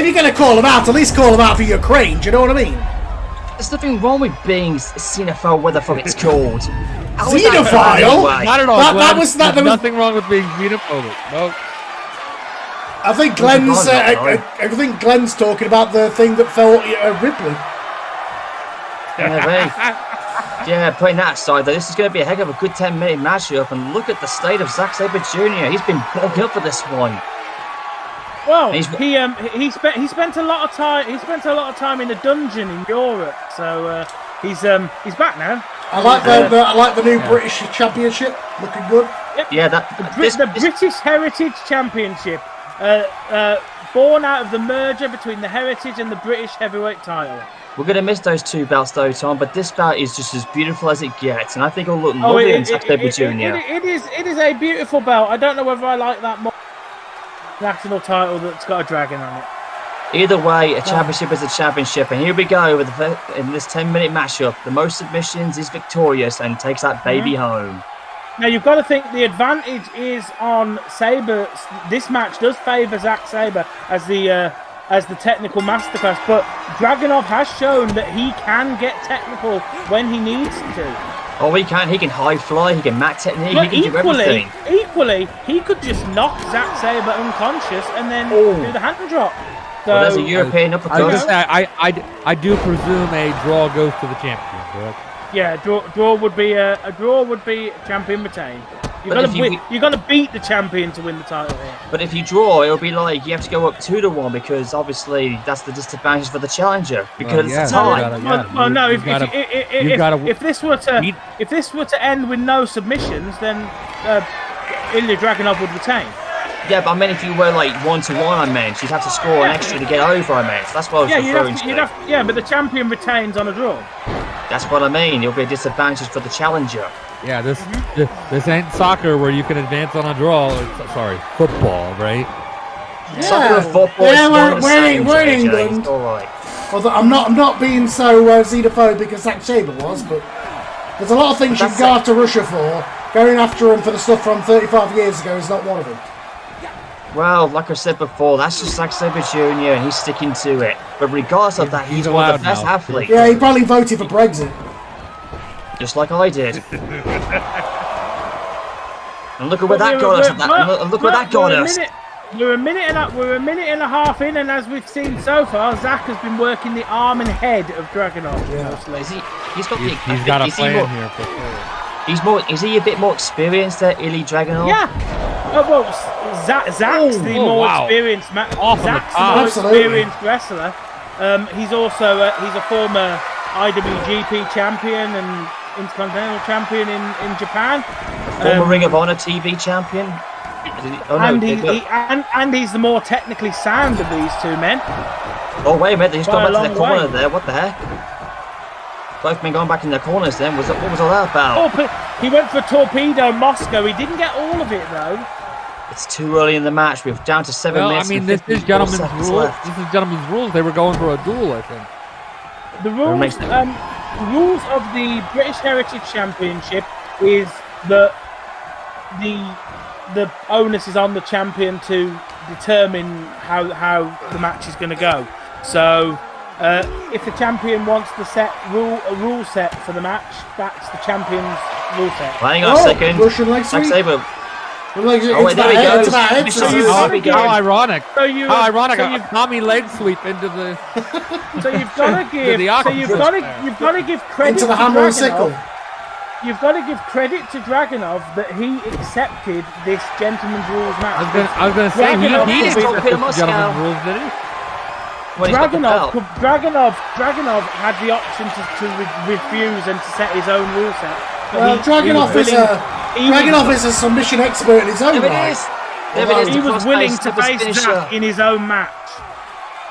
you're gonna call him out, at least call him out for Ukraine. Do you know what I mean? There's nothing wrong with being xenophobe, what the fuck it's called. How is that Xenophile? bad anyway? Not at all. That Glenn. was There's nothing wrong with being xenophobic. No. I think Glenn's talking about the thing that fell Ripley. Yeah, putting that aside, though, this is going to be a heck of a good 10-minute matchup. And look at the state of Zack Sabre Jr. He's been bugged up for this one. Well, he spent a lot of time. He spent a lot of time in a dungeon in Europe, so he's back now. I like the new British Championship, looking good. Yep. Yeah, the British Heritage Championship, born out of the merger between the Heritage and the British Heavyweight title. We're going to miss those two belts, though, Tom, but this belt is just as beautiful as it gets, and I think it'll look lovely in Zack Sabre Jr. It is a beautiful belt. I don't know whether I like that more. National title that's got a dragon on it. Either way, a championship is a championship, and here we go with in this 10-minute matchup. The most submissions is victorious and takes that baby home. Now you've got to think the advantage is on Sabre. This match does favour Zack Sabre as the technical masterclass, but Dragunov has shown that he can get technical when he needs to. Oh, he can. He can high fly. He can mat technique. But he can do everything. Equally, he could just knock Zack Sabre unconscious and then do the hand drop. So, well, there's a European uppercut. I do presume a draw goes to the champion, correct? Yeah, draw would be a champion retain. You've got to beat the champion to win the title here. But if you draw, it'll be like you have to go up 2-1 because obviously that's the disadvantage for the challenger because it's a tie. If this were to end with no submissions, then Ilja Dragunov would retain. Yeah, but I mean, if you were like 1-1, I meant you'd have to score an extra to get over. I meant so that's what I was referring to. But the champion retains on a draw. That's what I mean. It'll be a disadvantage for the challenger. Yeah, this ain't soccer where you can advance on a draw. Sorry, football, right? Yeah, soccer and football. Yeah, we're in England. All right. Although I'm not being so xenophobic as Zack Sabre was, but there's a lot of things you can go after Russia for. Going after him for the stuff from 35 years ago is not one of them. Well, like I said before, that's just Zack Sabre Jr. and he's sticking to it. But regardless of that, he's one of the best athletes. Yeah, he probably voted for Brexit. Just like I did. And look at where that got us. Look where that got us. We're a minute and a half in, and as we've seen so far, Zack has been working the arm and head of Dragunov. Yeah. He's got a plan here for sure. Is he a bit more experienced at Ilja Dragunov? Yeah. Zack's the more experienced. Zack's the more experienced wrestler. He's also he's a former IWGP champion and Intercontinental champion in Japan. Former Ring of Honor TV champion. And he's the more technically sound of these two men. Oh wait a minute, he's gone back to the corner there. What the heck? Both men going back in their corners then. What was all that about? He went for Torpedo Moscow. He didn't get all of it though. It's too early in the match. We're down to 7 minutes. I mean, this is gentleman's rules. This is gentleman's rules. They were going for a duel, I think. The rules of the British Heritage Championship is that the onus is on the champion to determine how the match is going to go. So if the champion wants to set a rule set for the match, that's the champion's rule set. Hang on a second. Russian leg sweep. Zack Sabre. There we go. How ironic! How ironic! A Tommy leg sweep into the. So you've got to give. You've got to give credit into the hammer and sickle. You've got to give credit to Dragunov that he accepted this gentleman's rules match. I was going to say he didn't accept gentleman's rules, did he? Dragunov had the option to refuse and to set his own rule set. Well, Dragunov is a submission expert in his own right. He was willing to face Zack in his own match.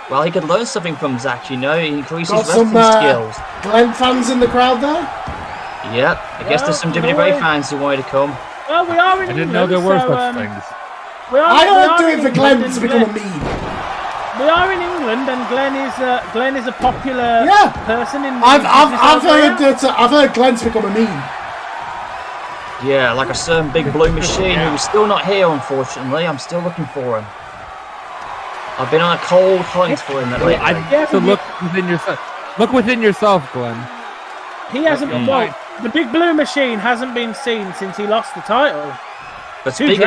Well, he could learn something from Zack, you know. He increased his wrestling skills. Glenn fans in the crowd there? Yep. I guess there's some WWE fans who wanted to come. Well, we are in England. I didn't know there were such things. I don't do it for Glenn to become a meme. We are in England, and Glenn is a popular person in. I've heard Glenn's become a meme. Yeah, like a certain big blue machine who's still not here, unfortunately. I'm still looking for him. I've been on a cold hunt for him lately. So look within yourself. Look within yourself, Glenn. He hasn't been. Well, the big blue machine hasn't been seen since he lost the title. But speaking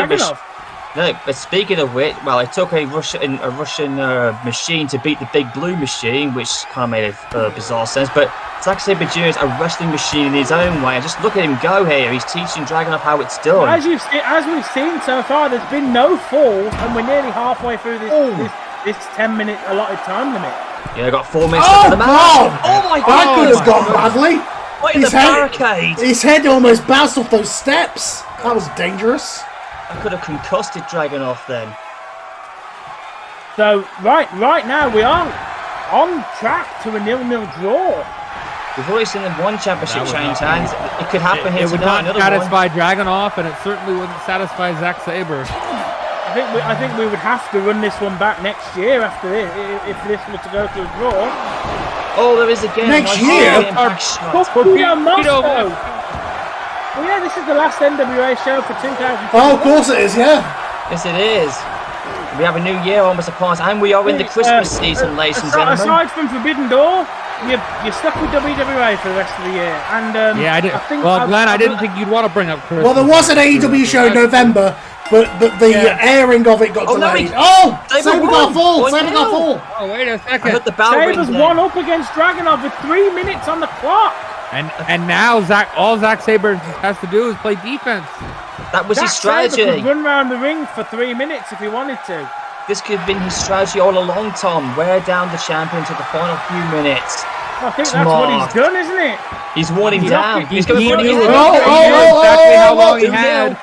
No, but speaking of which, well, it took a Russian machine to beat the Big Blue machine, which kind of made a bizarre sense. But Zack Sabre Jr. is a wrestling machine in his own way. And just look at him go here. He's teaching Dragunov how it's done. As we've seen so far, there's been no falls, and we're nearly halfway through this 10-minute allotted time limit. Yeah, got 4 minutes left of the match. Oh my God! That could have gone badly. Right in the barricade. His head almost bounced off those steps. That was dangerous. I could have concussed Dragunov then. So right now we are on track to a 0-0 draw. We've already seen one championship change hands. It could happen here It would tonight. not satisfy Dragunov, and it certainly wouldn't satisfy Zack Sabre. I think we would have to run this one back next year after this, if this were to go to a draw. Oh, there is again. Next year? Torpedo Moscow. Well, yeah, this is the last NWA show for 2000. Oh, of course it is, yeah. Yes, it is. We have a new year almost upon us, and we are in the Christmas season, ladies and gentlemen. Aside from Forbidden Door, you're stuck with WWA for the rest of the year. And yeah, I did. Glenn, I didn't think you'd want to bring up Christmas. Well, there was an AEW show in November, but the airing of it got delayed. Sabre got full. Sabre got full. Oh, wait a second. Sabre's one up against Dragunov with 3 minutes on the clock. And now all Zack Sabre has to do is play defense. That was his strategy. Sabre could run around the ring for 3 minutes if he wanted to. This could have been his strategy all along, Tom. Wear down the champion to the final few minutes. I think that's what he's done, isn't it? He's worn him down. He's going to put knew exactly how long he had.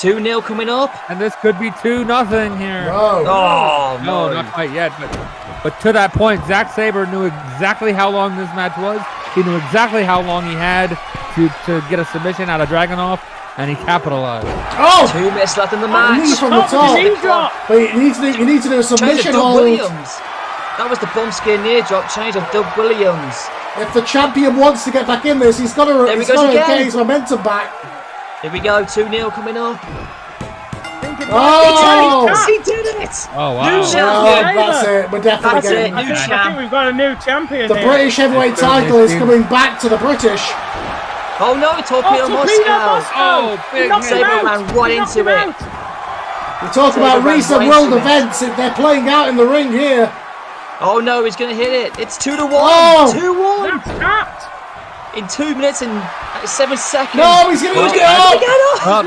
2-0 coming up. And this could be 2-0 here. Oh, no, not quite yet. But to that point, Zack Sabre knew exactly how long this match was. He knew exactly how long he had to get a submission out of Dragunov, and he capitalized. 2 minutes left in the match. Knee from the top. But you need to do a submission hold. Williams. That was the bump scare near drop change of Doug Williams. If the champion wants to get back in this, he's got to get his momentum back. Here we go, 2-0 coming up. He did it! Oh, wow. New champion. That's it. We're definitely getting new champ. I think we've got a new champion. The British heavyweight title is coming back to the British. Oh no, Torpedo Moscow. Oh, big Sabre ran right into it. We talk about recent world events. They're playing out in the ring here. Oh no, he's going to hit it. It's 2-1. 2-1. That's tapped. In 2 minutes and 7 seconds. No, he's going to get up.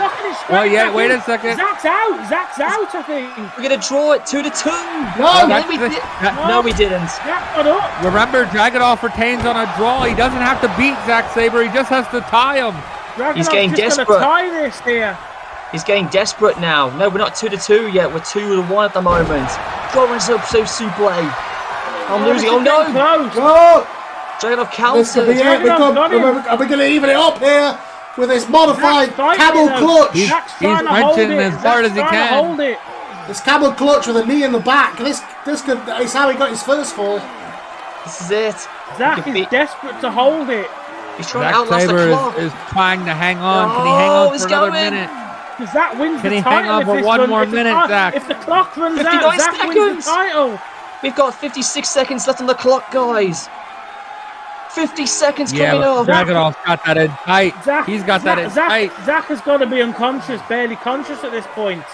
Well, yeah, wait a second. Zack's out, I think. We're going to draw it 2-2. No, we didn't. Zack got up. Remember, Dragunov retains on a draw. He doesn't have to beat Zack Sabre. He just has to tie him. He's getting desperate. Tie this here. He's getting desperate now. No, we're not 2-2 yet. We're 2-1 at the moment. Going up so suplex. I'm losing. Oh no! No! Dragunov counters. This could be it. Are we going to even it up here with this modified camel clutch? He's wrenching as hard as he can. This camel clutch with a knee in the back. This is how he got his first fall. This is it. Zack is desperate to hold it. He's trying to outlast the clock. is trying to hang on. Can he hang on for another minute? Because Zack wins Can the he title. hang on for one more minute, Zack? If the clock runs out, Zack wins the title. We've got 56 seconds left on the clock, guys. 50 seconds coming up. Dragunov's got that in tight. He's got that in tight. Zack has got to be unconscious, barely conscious at this point.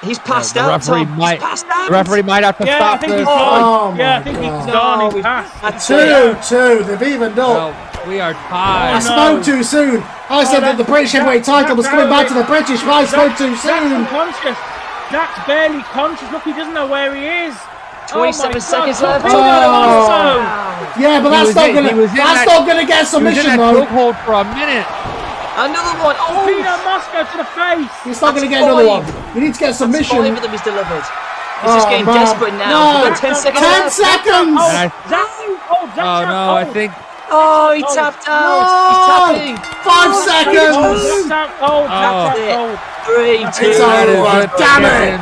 He's passed out, Tom. He's passed out. The rereferee might have to stop this. I think he's gone. He's passed. 2-2. They've evened up. Well, we are tied. I spoke too soon. I said that the British heavyweight title was coming back to the British, but I spoke too soon. Zack's barely conscious. Look, he doesn't know where he is. 27 seconds left. Yeah, but that's not gonna get a submission though. Hold for a minute. Another one. Oh, Peter Moscow to the face. He's not gonna get another one. You need to get a submission. 5 of them he's delivered. He's just getting desperate now. No, 10 seconds. 10 seconds. Oh no, I think. Oh, he tapped out. He's tapping. 5 seconds. Tapped out. 3, 2. It's over. Damn it.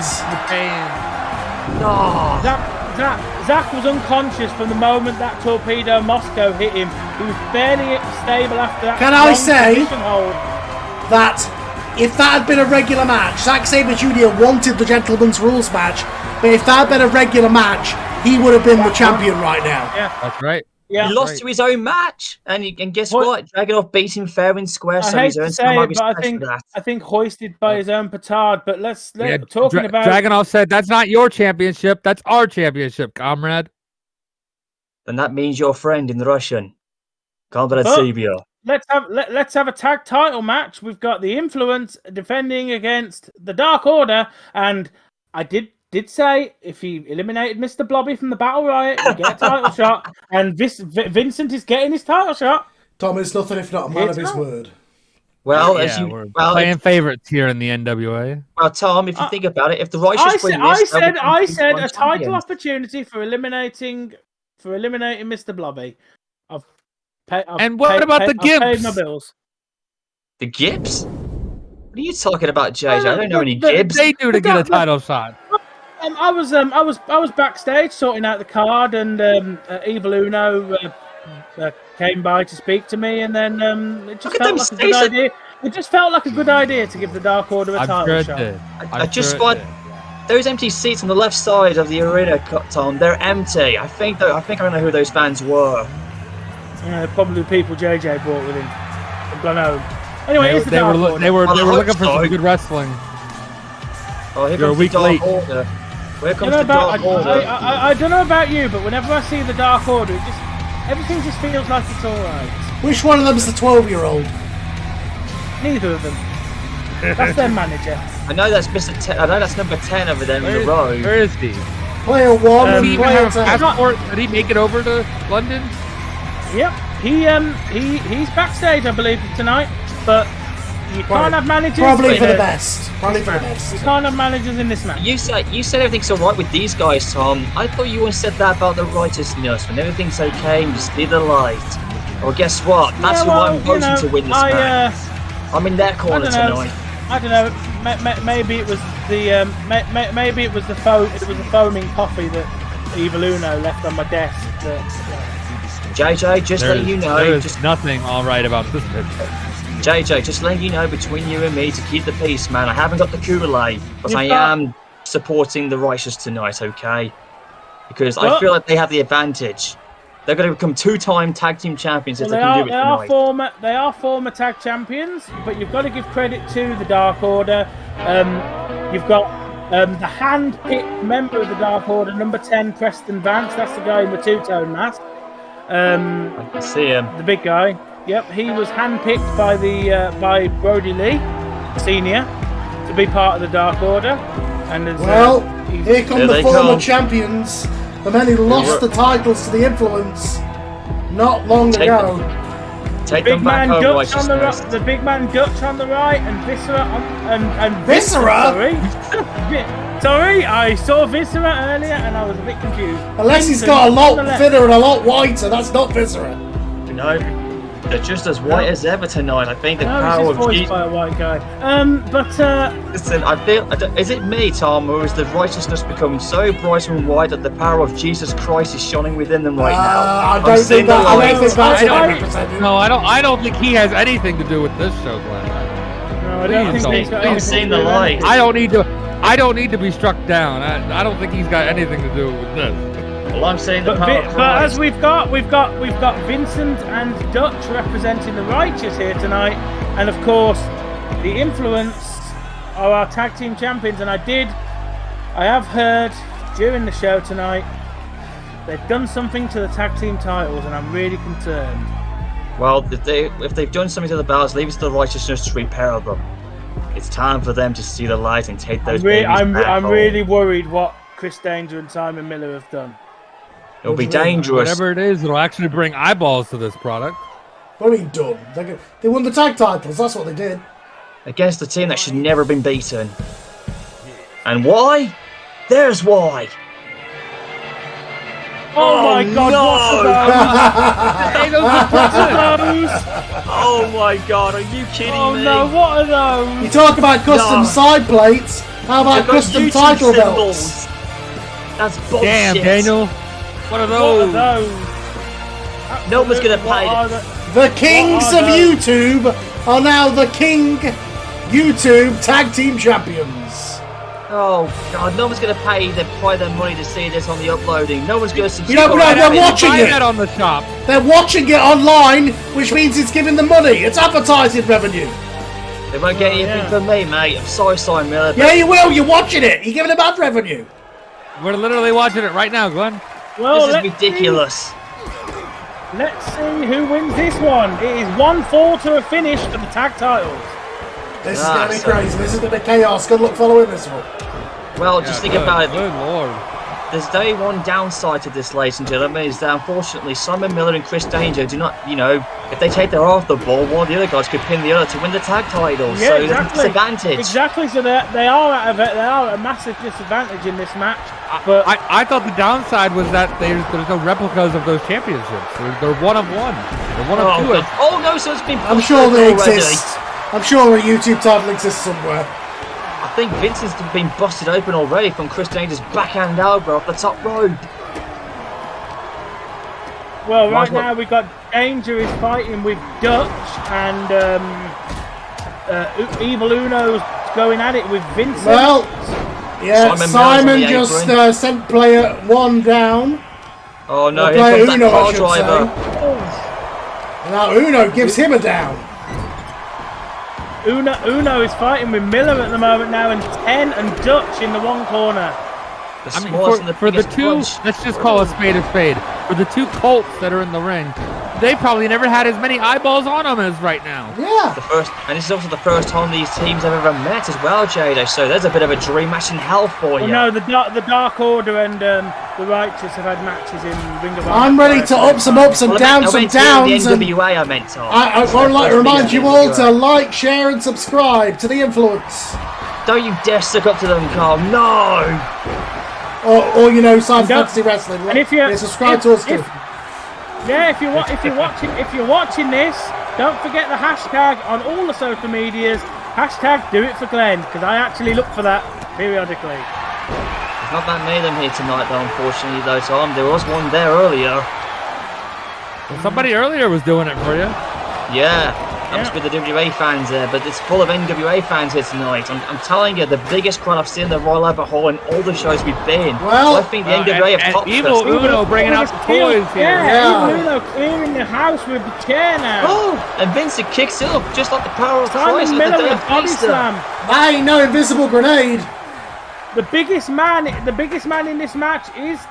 Zack was unconscious from the moment that Torpedo Moscow hit him. He was barely stable after that. Can I say that if that had been a regular match, Zack Sabre Jr. wanted the Gentleman's Rules match, but if that had been a regular match, he would have been the champion right now. Yeah, that's right. Yeah, he lost to his own match, and guess what? Dragunov beat him fair and square, so he's earned some of respect for that. I think hoisted by his own petard. But let's about Dragunov said that's not your championship, that's our championship, comrade. Then that means your friend in Russian, Comrade Sabia. Let's have a tag title match. We've got the Influence defending against the Dark Order, and I did say if he eliminated Mr. Blobby from the Battle Riot, he'd get a title shot, and Vincent is getting his title shot. Tom is nothing if not a man of his word. Well, we're playing favorites here in the NWA. Well, Tom, if you think about it, if the Righteous win this, I said a title opportunity for eliminating Mr. Blobby. What about the Gibbs? I've paid my bills. The Gibbs? What are you talking about, JJ? I don't know any Gibbs. They do to get a title shot. I was backstage sorting out the card, and Evil Uno came by to speak to me, and then it just felt like a good idea. It just felt like a good idea to give the Dark Order a title shot. I just want those empty seats on the left side of the arena, Tom. They're empty. I think I know who those fans were. Probably the people JJ brought with him. I've gone home. Anyway, it's the Dark Order. They were looking for some good wrestling. Oh, here comes the Dark Order. Where comes the Dark Order? I don't know about you, but whenever I see the Dark Order, everything just feels like it's alright. Which one of them is the 12-year-old? Neither of them. That's their manager. I know that's Mr. I know that's number 10 over there in the row. Where is he? Player 1 and Did he even player have a 10. passport? Did he make it over to London? Yep. He's backstage, I believe, tonight, but you can't have managers. Probably for the best. Probably for the best. You can't have managers in this match. You said everything's alright with these guys, Tom. I thought you once said that about the Righteousness. When everything's okay, you just see the light. Well, guess what? That's who I'm voting to win this match. I'm in their corner tonight. I don't know. Maybe it was the maybe it was the foaming coffee that Evil Uno left on my desk. JJ, just letting you know. There's nothing all right about this picture. JJ, just letting you know, between you and me, to keep the peace, man. I haven't got the Kool-Aid, but I am supporting the Righteous tonight, okay? Because I feel like they have the advantage. They're going to become 2-time tag team champions if they can do it tonight. They are former tag champions, but you've got to give credit to the Dark Order. You've got the hand-picked member of the Dark Order, number 10, Preston Vance. That's the guy in the two-tone mask. I can see him. The big guy. Yep, he was handpicked by Brody Lee, Senior, to be part of the Dark Order. And here come the former champions, the men who lost the titles to the Influence not long ago. Take them back home, Righteousness. The big man Dutch on the right, and Viscera and Viscera? Sorry, I saw Viscera earlier and I was a bit confused. Unless he's got a lot thinner and a lot whiter, that's not Viscera. No, they're just as white as ever tonight. I think the power of Jesus. By a white guy. Listen, I feel. Is it me, Tom, or has the Righteousness become so bright and white that the power of Jesus Christ is shining within them right now? I don't think that's 100%. No, I don't think he has anything to do with this show, Glenn. No, I don't think he's got anything. I've seen the light. I don't need to be struck down. I don't think he's got anything to do with this. Well, I'm saying the power of Christ. But as we've got Vincent and Dutch representing the Righteous here tonight, and of course the Influence are our tag team champions. And I have heard during the show tonight they've done something to the tag team titles, and I'm really concerned. Well, if they've done something to the belts, leave it to the Righteousness to repair them. It's time for them to see the light and take those babies back I'm home. really worried what Chris Danger and Simon Miller have done. It'll be dangerous. Whatever it is, it'll actually bring eyeballs to this product. What do you mean done? They won the tag titles, that's what they did. Against a team that should never have been beaten. And why? There's why. Oh my God, no. What are those? Oh my God, are you kidding me? Oh no, what are those? You talk about custom side plates, how about custom YouTube title symbols. belts? That's bullshit. Damn, Daniel. What are those? No one's gonna pay it. The kings of YouTube are now the King YouTube Tag Team Champions. Oh God! No one's gonna pay their money to see this on the uploading. No one's gonna subscribe. You know, no, they're watching Buy it. that on the shop. They're watching it online, which means it's giving them money. It's advertising revenue. They won't get anything from me, mate. I'm sorry, Simon Miller. Yeah, you will. You're watching it. You're giving them ad revenue. We're literally watching it right now, Glenn. Well, This is ridiculous. Let's see who wins this one. It is 1-4 to a finish for the tag titles. This is going to be crazy. This is going to be chaos. Good luck following this one. Well, just think about it. Good lord. There's only one downside to this, ladies and gentlemen, is that unfortunately Simon Miller and Chris Danger do not, if they take their eye off the ball, one of the other guys could pin the other to win the tag titles. Yeah, so exactly. there's a disadvantage. Exactly. So they are at a massive disadvantage in this match. But I thought the downside was that there's no replicas of those championships. They're one of one. They're one of two. Oh no, so it's been. I'm sure they exist. I'm sure a YouTube title exists somewhere. I think Vincent's been busted open already from Chris Danger's backhand elbow off the top rope. well, right now we've got Danger is fighting with Dutch and Evil Uno's going at it with Vincent. Well, yeah, Simon just sent player 1 down. Oh no, Or here player comes that Uno, I car should driver. say. Now Uno gives him a down. Uno is fighting with Miller at the moment now, and 10 and Dutch in the one corner. I mean, for the two, let's just call a spade. For the two Colts that are in the ring, they probably never had as many eyeballs on them as right now. Yeah. And this is also the first time these teams have ever met as well, JD. So there's a bit of a dream match in hell for you. No, the Dark Order and the Righteous have had matches in Ring of Honor. I'm ready to up some ups and downs some downs. The NWA I meant to. I would like to remind you all to like, share, and subscribe to the Influence. Don't you dare stick up to them, Carl. No. Or Scyther Fantasy Wrestling. And if you subscribe to us too. If you're watching this, don't forget the hashtag on all the social medias. Hashtag Do It For Glenn, because I actually look for that periodically. There's not that many of them here tonight, though. Unfortunately, though, Tom. There was one there earlier. Well, somebody earlier was doing it for you. Yeah. That must be the NWA fans there, but it's full of NWA fans here tonight. I'm telling you, the biggest crowd I've seen in the Royal Albert Hall in all the shows we've been. Well, so I think the NWA have topped Evil us. Uno bringing out the toys here. Yeah, Evil Uno clearing the house with the chair now. Oh, and Vincent kicks it up, just like the power of Christ Simon on the Miller day with of body Easter. slam. That ain't no invisible grenade. The biggest man in this match is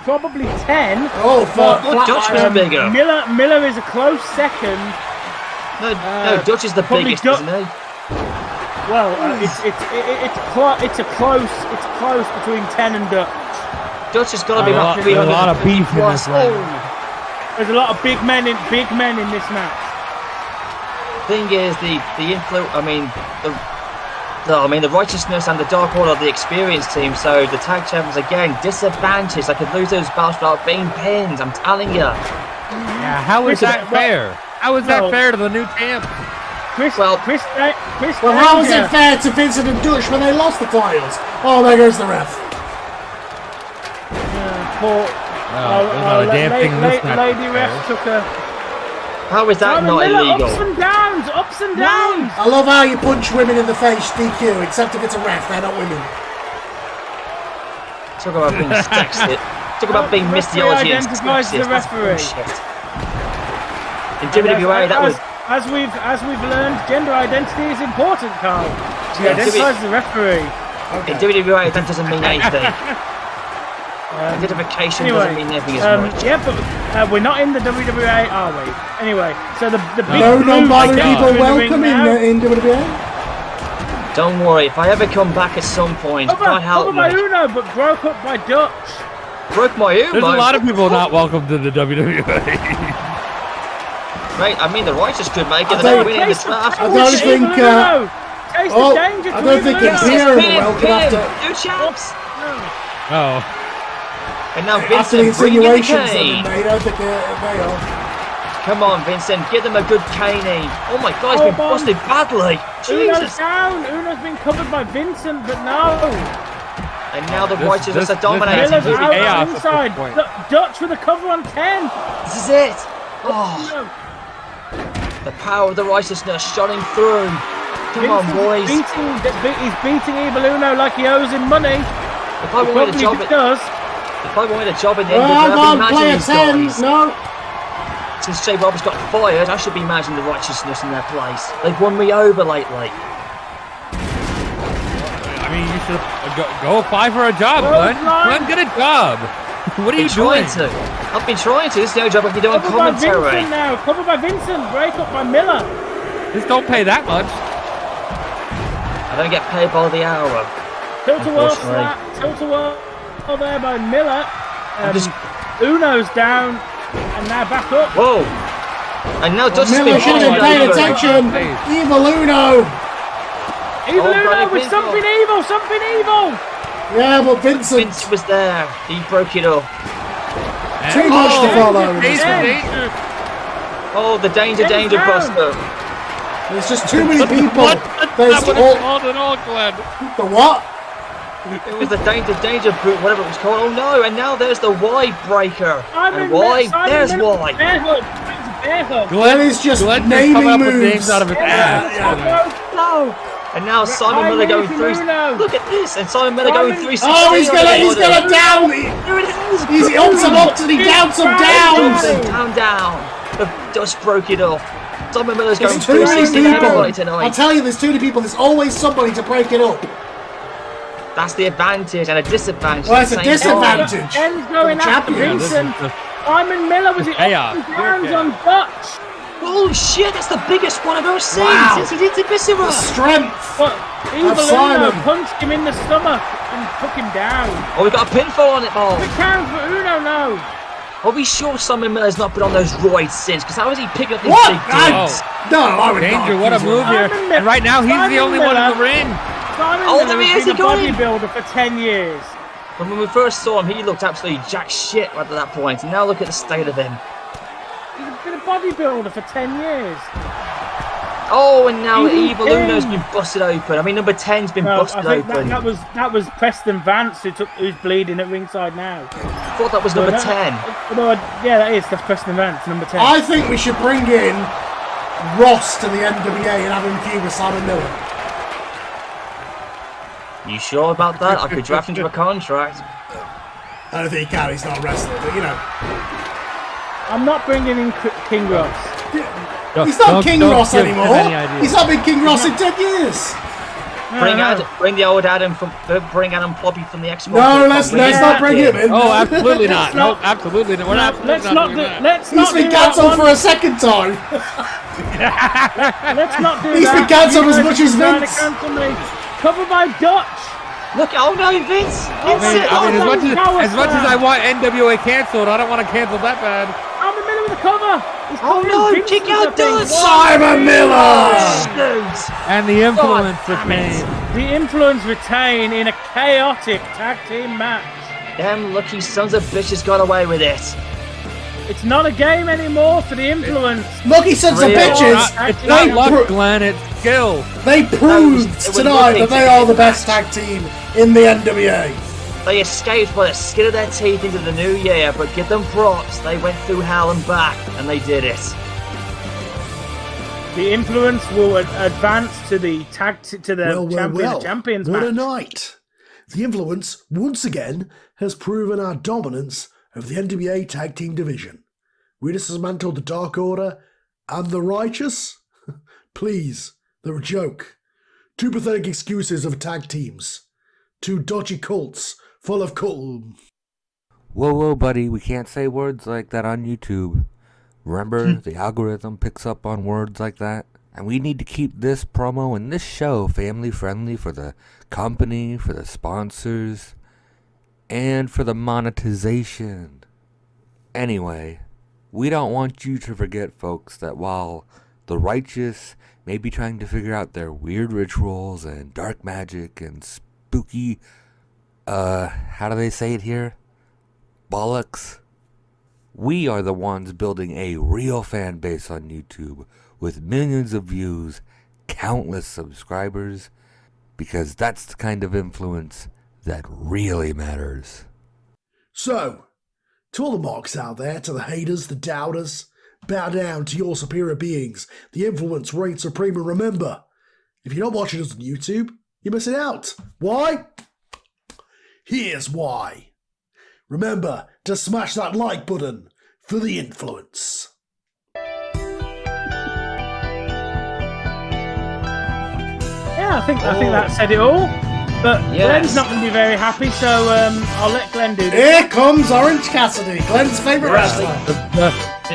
probably 10. Oh, fuck. Dutch was bigger. Miller is a close second. No, Dutch is the biggest, isn't he? Well, it's close between 10 and Dutch. Dutch has got to be about 300. There's a lot of beef in this ring. There's a lot of big men in this match. Thing is, the Righteousness and the Dark Order are the experienced team, so the tag champions again disadvantaged. I could lose those bouts without being pinned. I'm telling you. Yeah, how is that fair? How is that fair to the new champ? Well, how is it fair to Vincent and Dutch when they lost the titles? Oh, there goes the ref. Lady ref took a... How is that not illegal? Ups and downs. I love how you punch women in the face, DQ, except if it's a ref, they're not women. Talk about being sexist. Talk about being mistheology and sexist. That's bullshit. In NWA, that was... As we've learned, gender identity is important, Carl. She identifies the referee. In WWA, that doesn't mean anything. Identification doesn't mean anything as much. Yeah, but we're not in the WWA, are we? Anyway, so the big no non-binary people welcome in WWA. Don't worry, if I ever come back at some point, can't help me. By Uno, but broke up by Dutch. Broke my Uno? There's a lot of people not welcome to the WWA. Right, I mean the Righteous could make it. They're winning the draft. I don't think. I don't think Imperial will welcome after. New champs. Oh. And now After the Vincent bringing the insinuations that cane. they made, I think they are. Come on, Vincent, give them a good caning. Oh my God, he's been busted badly. Jesus. Uno's down. Uno's been covered by Vincent, but no. And now the Righteous are dominating. Miller's out inside. Dutch with a cover on 10. This is it. Oh. The power of the Righteousness shining through. Come on, boys. He's beating Evil Uno like he owes him money. If I wanted a job, in the Come on, player 10. guys. No. Since Jay Roberts got fired, I should be managing the righteousness in their place. They've won me over lately. I mean, you should go apply for a job, Glenn. Glenn, get a job. What are you doing? I've been trying to. This is the only job I've been doing commentary. Covered by Vincent. Break up by Miller. Just don't pay that much. I don't get paid by the hour. Tilt-a-whirl slap. Tilt-a-whirl there by Miller. Uno's down. And now back up. Whoa. And now Dutch Miller should have been paying attention. Evil Uno. Evil Uno with something evil. Something evil. Yeah, but Vincent was there. He broke it up. Too much to follow. Oh, the danger buster. There's just too many people. There's all Glenn. The what? It was the danger boot, whatever it was called. Oh no! And now there's the Y breaker. And Y, there's Y. Glenn is just naming moves. Out of his ass. No. And now Simon Miller going through. Look at this, and Simon Miller going 360. Oh, he's gonna down. There it is. He's up some ups and he downs some downs. Down. The Dust broke it off. Simon Miller's going There's too many 360 people. tonight. I'll tell you, there's too many people. There's always somebody to break it up. That's the advantage and a disadvantage. Well, it's a disadvantage. Ends going after Vincent. Simon Miller was it up and downs on Dutch. Holy shit, that's the biggest one I've ever seen since he did the Viscera. The strength But Evil Uno Simon punched him in the stomach and took him down. Oh, we got a pinfall on it, Paul. The count for Uno now. Are we sure Simon Miller's not been on those roids since? Because how is he picking up these What? big dudes? No, I would Danger, not. what a move here. And right now, he's the only one in the ring. Simon There he Miller is, has he been a got him. bodybuilder for 10 years. When we first saw him, he looked absolutely jack shit right at that point. And now look at the state of him. He's been a bodybuilder for 10 years. Oh, and now Evil Uno's been busted open. I mean, number 10's been busted I think open. that was Preston Vance who's bleeding at ringside now. I thought that was number 10. No, yeah, that's Preston Vance, number 10. I think we should bring in Ross to the NWA and have him feud with Simon Miller. You sure about that? I could draft him to a contract. I don't think he can. He's not a wrestler, but you know. I'm not bringing in King Ross. He's not King Ross anymore. He's not been King Ross in 10 years. Bring the old Adam bring Adam Floppy from the Xbox. No, let's not bring him in. Oh, absolutely not. No, absolutely not. We're not. Let's not do He's been cancelled for a second time. Let's not do that. He's been cancelled as much as Vince. Covered by Dutch. Look, oh no, Vince! I mean, as much as I want NWA cancelled, I don't want to cancel that bad. I'm in the middle of the cover. Oh no, kick out Dutch! Simon Miller! And the influence retains. The influence retain in a chaotic tag team match. Them lucky sons of bitches got away with it. It's not a game anymore for the influence. Lucky sons of bitches! It's not luck, Glenn, it's skill. They proved tonight that they are the best tag team in the NWA. They escaped by the skin of their teeth into the new year, but give them props. They went through hell and back, and they did it. The influence will advance to the champions What match. a night! The influence once again has proven our dominance over the NWA Tag Team Division. We dismantled the Dark Order and the Righteous. Please, they're a joke. Two pathetic excuses of tag teams. Two dodgy cults full of Whoa, buddy, we can't say words like that on YouTube. Remember, the algorithm picks up on words like that? And we need to keep this promo and this show family friendly for the company, for the sponsors, and for the monetization. Anyway, we don't want you to forget, folks, that while the righteous may be trying to figure out their weird rituals and dark magic and spooky, how do they say it here? Bollocks. We are the ones building a real fan base on YouTube with millions of views, countless subscribers, because that's the kind of influence that really matters. So, to all the marks out there, to the haters, the doubters, bow down to your superior beings. The influence reigns supreme, and remember, If you're not watching us on YouTube, you're missing out. Why? Here's why. Remember to smash that like button for the influence. Yeah, I think that said it all. But Glenn's not going to be very happy, so I'll let Glenn do this. Here comes Orange Cassidy, Glenn's favourite wrestler.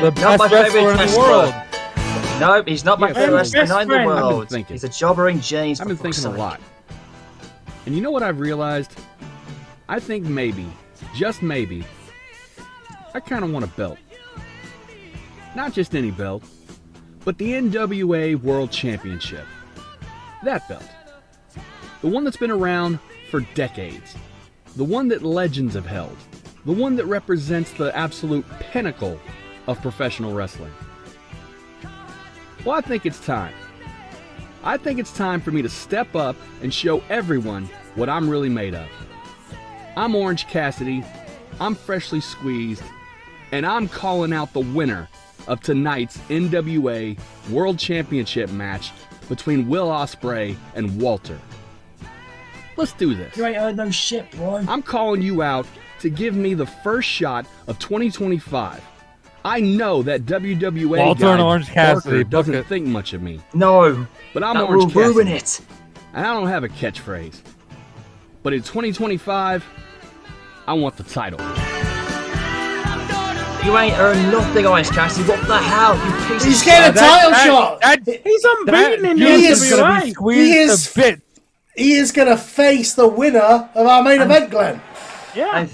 The best wrestler in the world. No, he's not my favorite wrestler in the world. Thinking. He's a jobber in James. I've been thinking a lot. And you know what I've realized? I think maybe, just maybe, I kind of want a belt. Not just any belt, but the NWA World Championship. That belt. The one that's been around for decades. The one that legends have held. The one that represents the absolute pinnacle of professional wrestling. Well, I think it's time. I think it's time for me to step up and show everyone what I'm really made of. I'm Orange Cassidy, I'm freshly squeezed, and I'm calling out the winner of tonight's NWA World Championship match between Will Ospreay and Walter. Let's do this. You ain't heard no shit, bro. I'm calling you out to give me the first shot of 2025. I know that WWE Walter guy and Orange Cassidy doesn't think much of me. No, but I'm that Orange will ruin Cassidy, it. and I don't have a catchphrase. But in 2025, I want the title. You ain't earned nothing, Orange Cassidy. What the hell? You piece He's of getting a shit. title shot. He's unbeaten in he is NWA. He is going to face the winner of our main event, Glenn. Yeah. And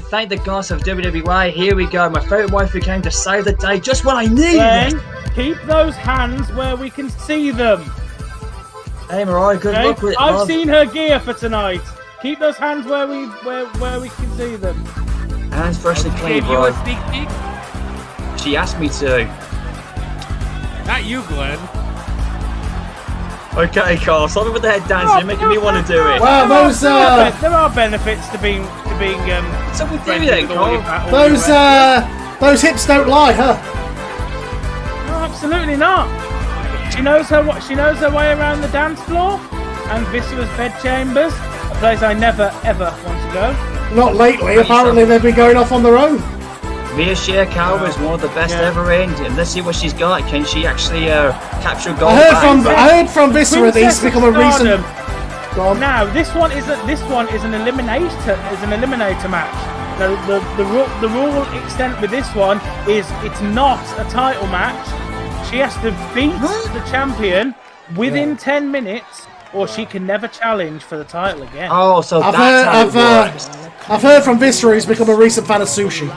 thank the gods of WWE. Here we go. My favourite wife who came to save the day. Just what I need. Glenn, keep those hands where we can see them. Hey, Mariah, good luck with it, I've love. seen her gear for tonight. Keep those hands where we can see them. Hands freshly clean, Gave you bro. a sneak peek? She asked me to. Not you, Glenn. Okay, Carl. Stop it with the head dancing. You're making me want to do it. Well, there are benefits to being So we do friendly then, with all your Carl. those hips don't lie, huh? No, absolutely not. She knows her way around the dance floor and Viscera's bedchambers, a place I never ever want to go. Not lately. Apparently, they've been going off on their own. Shirakawa is one of the best ever in, and let's see what she's got. Can she actually capture gold? I heard from Viscera that he's become a recent. Now this one is an eliminator match. The rule extent with this one is it's not a title match. She has to beat the champion within 10 minutes, or she can never challenge for the title again. Oh, so that's how it works. I've heard from Viscera he's become a recent fan of sushi.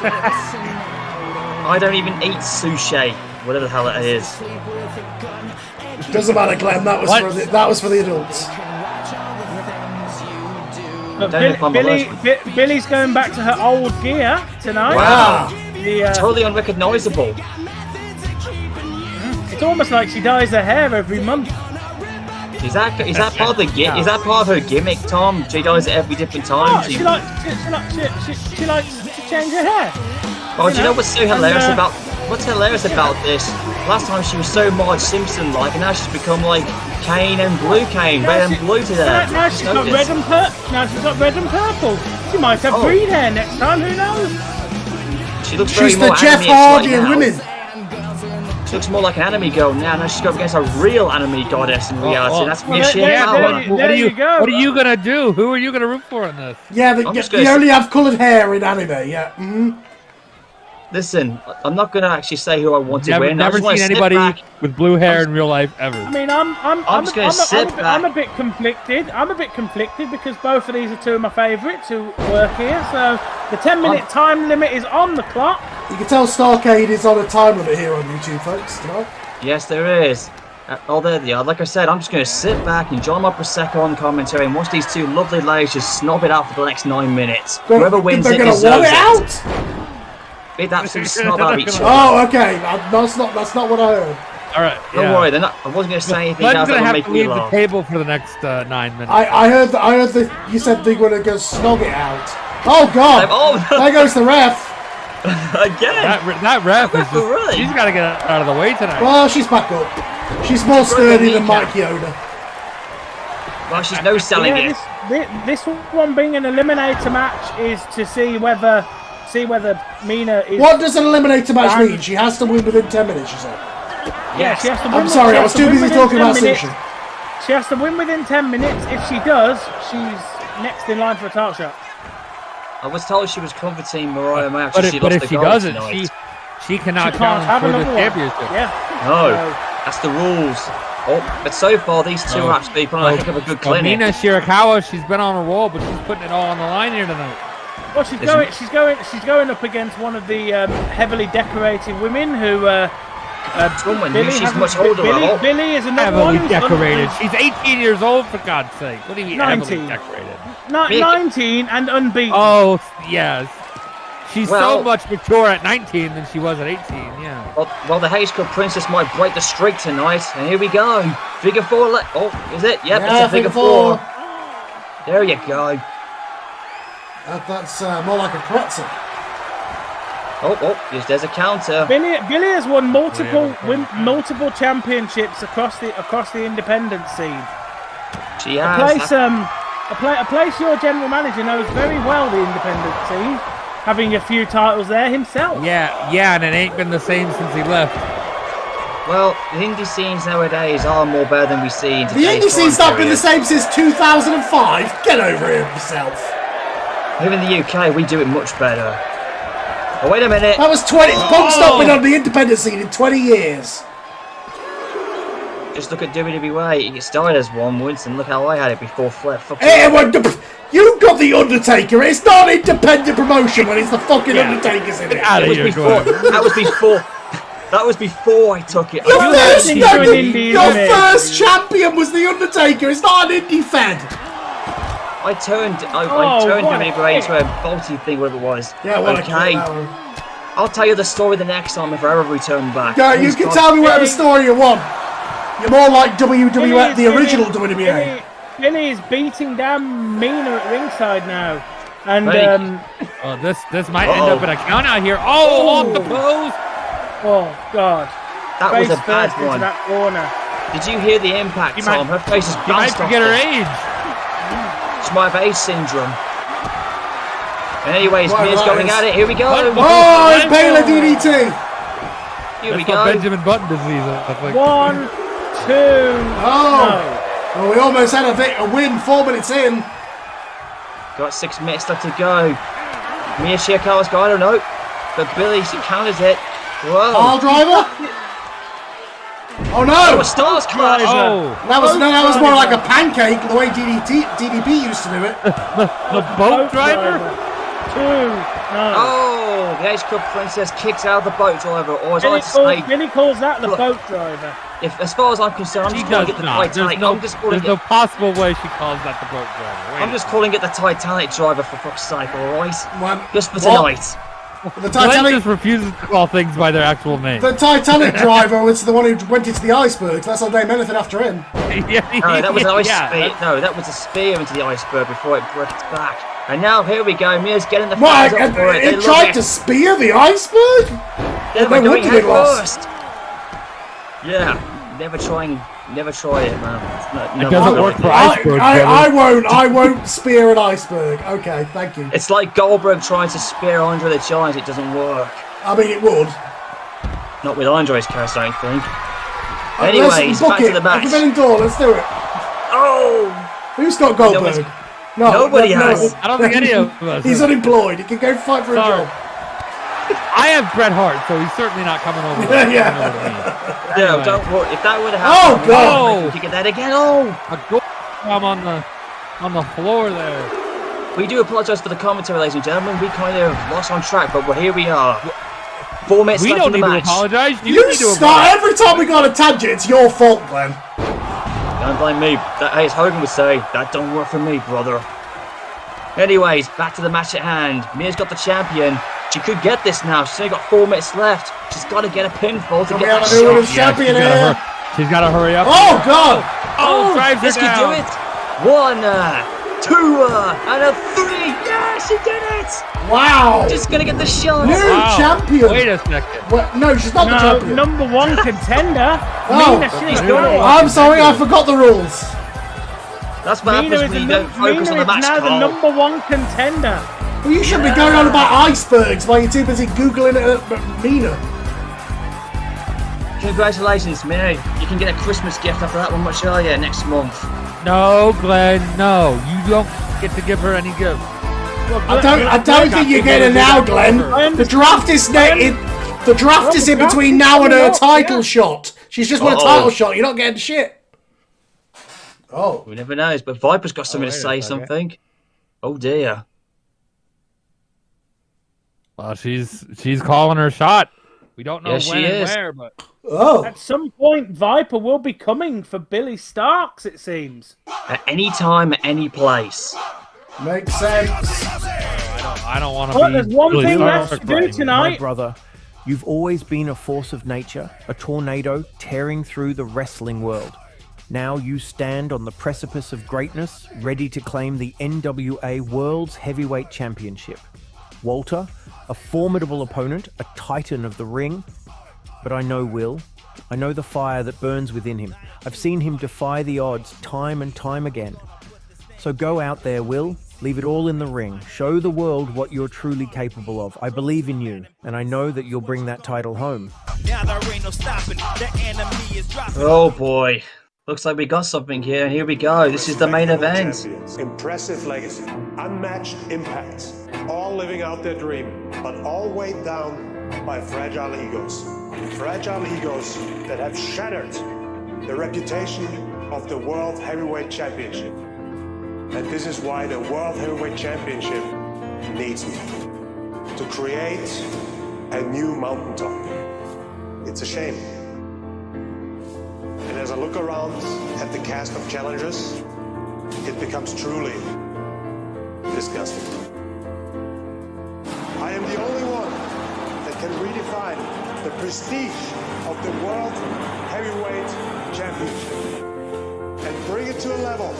I don't even eat sushi, whatever the hell it is. Doesn't matter, Glenn. That was for the adults. Look, Billie's going back to her old gear tonight. Wow, totally unrecognizable. It's almost like she dyes her hair every month. Is that part of the Is that part of her gimmick, Tom? She does it every different time. Oh, she likes to change her hair. Oh, do you know what's so hilarious about? What's hilarious about this? Last time she was so Marge Simpson-like, and now she's become like Kane and Blue Kane, red and blue to them. Now she's got red and purple. She might have green hair next time. Who knows? She looks She's very the more Jeff anime-ish Hardy right of now. women. She looks more like an anime girl now. Now she's got against a real anime goddess in reality. That's Mia Shirakawa. What are you gonna do? Who are you gonna root for in this? Yeah, you only have coloured hair in anime. Yeah. Mm-hmm. Listen, I'm not gonna actually say who I want to win. Never seen anybody with blue hair in real life ever. I mean, I'm a bit conflicted. I'm a bit conflicted because both of these are two of my favourites who work here. So the 10-minute time limit is on the clock. You can tell Starrcade is on a time limit here on YouTube, folks. Tonight. Yes, there is. Oh, there they are. Like I said, I'm just gonna sit back, enjoy my prosecco on commentary, and watch these two lovely ladies just snob it out for the next 9 minutes. Whoever wins it deserves it. Beat the absolute snob out of each other. Oh, okay. That's not what I heard. All right. Don't worry. I wasn't going to say anything else that would make me laugh. The table for the next 9 minutes. I heard that you said they were going to go snog it out. Oh God! There goes the ref. Again. That ref is just, she's got to get out of the way tonight. Well, she's back up. She's more sturdy than Mike Yoda. Well, she's no selling it. This one being an eliminator match is to see whether Mina is. What does an eliminator match mean? She has to win within 10 minutes, you said? Yeah, she has to win. I'm sorry, I was too busy talking about sushi. She has to win within 10 minutes. If she does, she's next in line for a title shot. I was told she was comforting Mariah May after But she lost if the she gold doesn't, tonight. she cannot She can't have challenge for the another one. championship. Yeah. No, that's the rules. Oh, but so far these two are actually putting on a heck of a good clinic. Mina Shirakawa, she's been on a roll, but she's putting it all on the line here tonight. Well, she's going up against one of the heavily decorated women who. Billie, she's much older. Billie is another Heavily one. decorated. She's 18 years old, for God's sake. What do you mean 19. heavily decorated? 19 and unbeaten. Oh, yes. She's Well- so much mature at 19 than she was at 18, yeah. Well, the Hayes Club Princess might break the streak tonight, and here we go. Figure 4. Oh, is it? Yep, Yeah, it's a figure 4. There you go. That's more like a pretzel. Oh, there's a counter. Billie has won multiple championships across the independent scene. She has. A place your general manager knows very well the independent scene, having a few titles there himself. Yeah, and it ain't been the same since he left. Well, the indie scenes nowadays are more better than we see in The today's indie scene's time not been the period. same since 2005. Get over it yourself. Here in the UK, we do it much better. Oh, wait a minute. That was 20. Punk's not been on the independent scene in 20 years. Just look at WWE. It started as one once, and look how I had it before Flair. Hey, you got the Undertaker. It's not an independent promotion when it's the fucking Undertaker's in it. Out of here, Gordon. That was before I took it. Your Your first champion was the Undertaker. It's not an indie fed. I turned WWE into a Bolty thing, whatever it was. Yeah, well, okay. I'll tell you the story the next time if I ever return back. Yeah, you can tell me whatever story you want. You're more like WWF, the original WWA. Billie is beating down Mina at ringside now, and Oh, this might end up in a count out here. Oh, off the pose. oh god, That was a bad first into one. that corner. Did you hear the impact, Tom? Her face is You might bounced off forget her it. age. She might have age syndrome. Anyways, Right, Mia's right, going it's- at it. Here we go. Oh, it's Baylor DDT. Here we That's called go. Benjamin Button disease. I think. 1, 2. Oh. Well, we almost had a win 4 minutes in. Got 6 minutes left to go. Mia Shirakawa's got, I don't know. But Billie, she counters it. Whoa. Pile driver. Oh Oh, no! a Starrcz clutch. Oh, That was more like a pancake, the way DDP used to do it. the boat driver? 2. No. Oh, the Ace Club Princess kicks out the boat driver. Or as I like to say, Billie calls that the boat driver. if, as far as I'm concerned, I'm She just calling does it the not. Titanic. There's no possible way she calls that the boat driver. I'm just calling it the Titanic driver for fuck's sake, alright? One- Just for what? tonight. The Glenn Titanic, just refuses to call things by their actual name. the Titanic driver was the one who went into the iceberg. That's how they named anything after him. No, that was an ice yeah, spear. No, that was a spear into the iceberg before it broke its back. And now here we go. Mia's getting the What? fans up for it. They It love tried it. to spear the iceberg? They're no doing wonder it they lost. first. Yeah, never try it, man. It doesn't work for iceberg. I won't spear an iceberg. Okay, thank you. It's like Goldberg trying to spear Andre the Giant. It doesn't work. I mean, it would. Not with Andre's cast, I don't think. Let's Anyways, book back to it. the match. Opening door, let's do it. Oh! Who's got Goldberg? No, Nobody has. I don't think any of us. He's unemployed. He can go fight for a Sorry. job. I have Bret Hart, so he's certainly not coming over. Yeah. Coming over to me. No, Anyway. don't worry. If that would have Oh, happened, God. we could get that again. Oh! A goal bomb on the floor there. We do apologise for the commentary, ladies and gentlemen. We kind of lost on track, but here we are. 4 minutes We left don't in the need to match. apologize. You You need to start apologize. every time we got a tangent. It's your fault, Glenn. Don't blame me. As Hogan would say, that don't work for me, brother. Anyways, back to the match at hand. Mia's got the champion. She could get this now. She's only got 4 minutes left. She's got to get a pinfall to Can get we have that a new shot. women's champion here? She's got to hurry up. Oh, God. Oh, drives her this could down. do it. 1, 2, and a 3. Yeah! Yes, she did it! Wow! Just gonna get the shot. New champion! Wait a second. What? No, she's not the champion. Number one contender. Oh, Mina Shirakawa. I'm sorry, I forgot the rules. That's what Mina happens is, when you don't focus on the match now the card. number one contender. Well, you should be going on about icebergs while you're too busy Googling Mina. Congratulations, Mina. You can get a Christmas gift after that one much earlier next month. No, Glenn, no. You don't get to give her any gift. I don't think you're getting it now, Glenn. The draft is in between now and her title shot. She's just won a title shot. You're not getting shit. Oh, We never know, but Viper's got something to say something. Oh dear. Well, she's calling her shot. We don't know Yes, when she and is. where, but At some point, Viper will be coming for Billie Starkz, it seems. At any time, at any place. makes sense. I don't want to But be. there's one really thing left Starkz. to do My tonight. brother, you've always been a force of nature, a tornado tearing through the wrestling world. Now you stand on the precipice of greatness, ready to claim the NWA World's Heavyweight Championship. Walter, a formidable opponent, a titan of the ring. But I know Will. I know the fire that burns within him. I've seen him defy the odds time and time again. So go out there, Will. Leave it all in the ring. Show the world what you're truly capable of. I believe in you, and I know that you'll bring that title home. Oh boy. Looks like we got something here, and here we go. This is the main event. Champions. Impressive legacy, unmatched impact, all living out their dream, but all weighed down by fragile egos. Fragile egos that have shattered the reputation of the World Heavyweight Championship. And this is why the World Heavyweight Championship needs me to create a new mountaintop. It's a shame. And as I look around at the cast of challengers, it becomes truly disgusting. I am the only one that can redefine the prestige of the World Heavyweight Championship and bring it to a level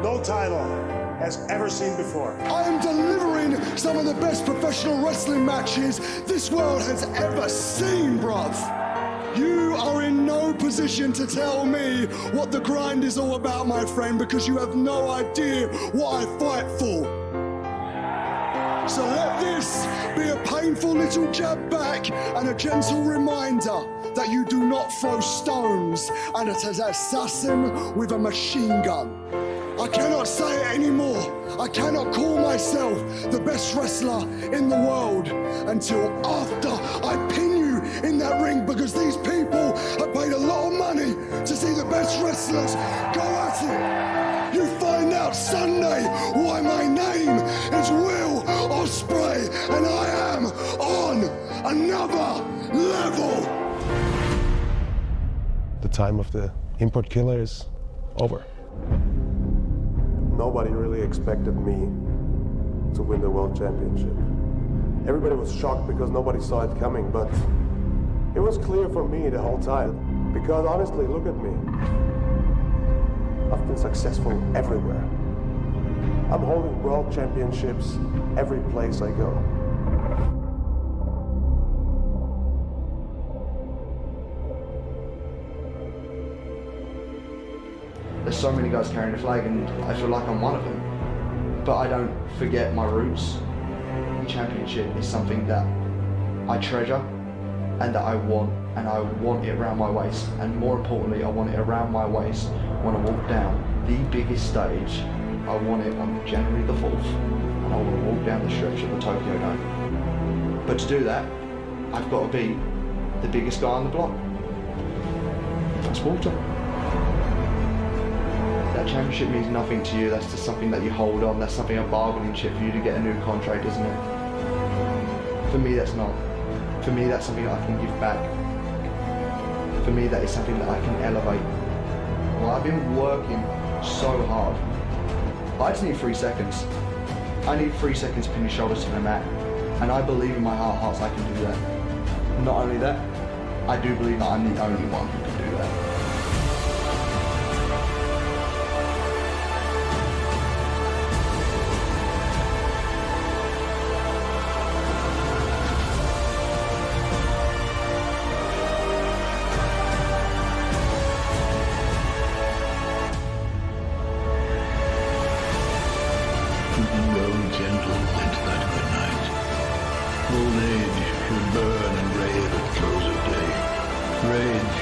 no title has ever seen before. I am delivering some of the best professional wrestling matches this world has ever seen, bruv. You are in no position to tell me what the grind is all about, my friend, because you have no idea what I fight for. So let this be a painful little jab back and a gentle reminder that you do not throw stones at an assassin with a machine gun. I cannot say it anymore. I cannot call myself the best wrestler in the world until after I pin you in that ring, because these people have paid a lot of money to see the best wrestlers go at it. You find out Sunday why my name is Will Ospreay and I am on another level. The time of the import killer is over. Nobody really expected me to win the World Championship. Everybody was shocked because nobody saw it coming, but it was clear for me the whole time. Because honestly, look at me. I've been successful everywhere. I'm holding World Championships every place I go. There's so many guys carrying the flag and I feel like I'm one of them. But I don't forget my roots. Championship is something that I treasure and that I want, and I want it around my waist. And more importantly, I want it around my waist when I walk down the biggest stage. I want it on January the 4th, and I want to walk down the stretch of the Tokyo Dome. But to do that, I've got to be the biggest guy on the block. That's Walter. That championship means nothing to you. That's just something that you hold on. That's something, a bargaining chip for you to get a new contract, isn't it? For me, that's not. For me, that's something that I can give back. For me, that is something that I can elevate. Well, I've been working so hard. I just need 3 seconds. I need 3 seconds to pin your shoulders to the mat. And I believe in my heart of hearts I can do that. Not only that, I do believe that I'm the only one who can do that. Rage.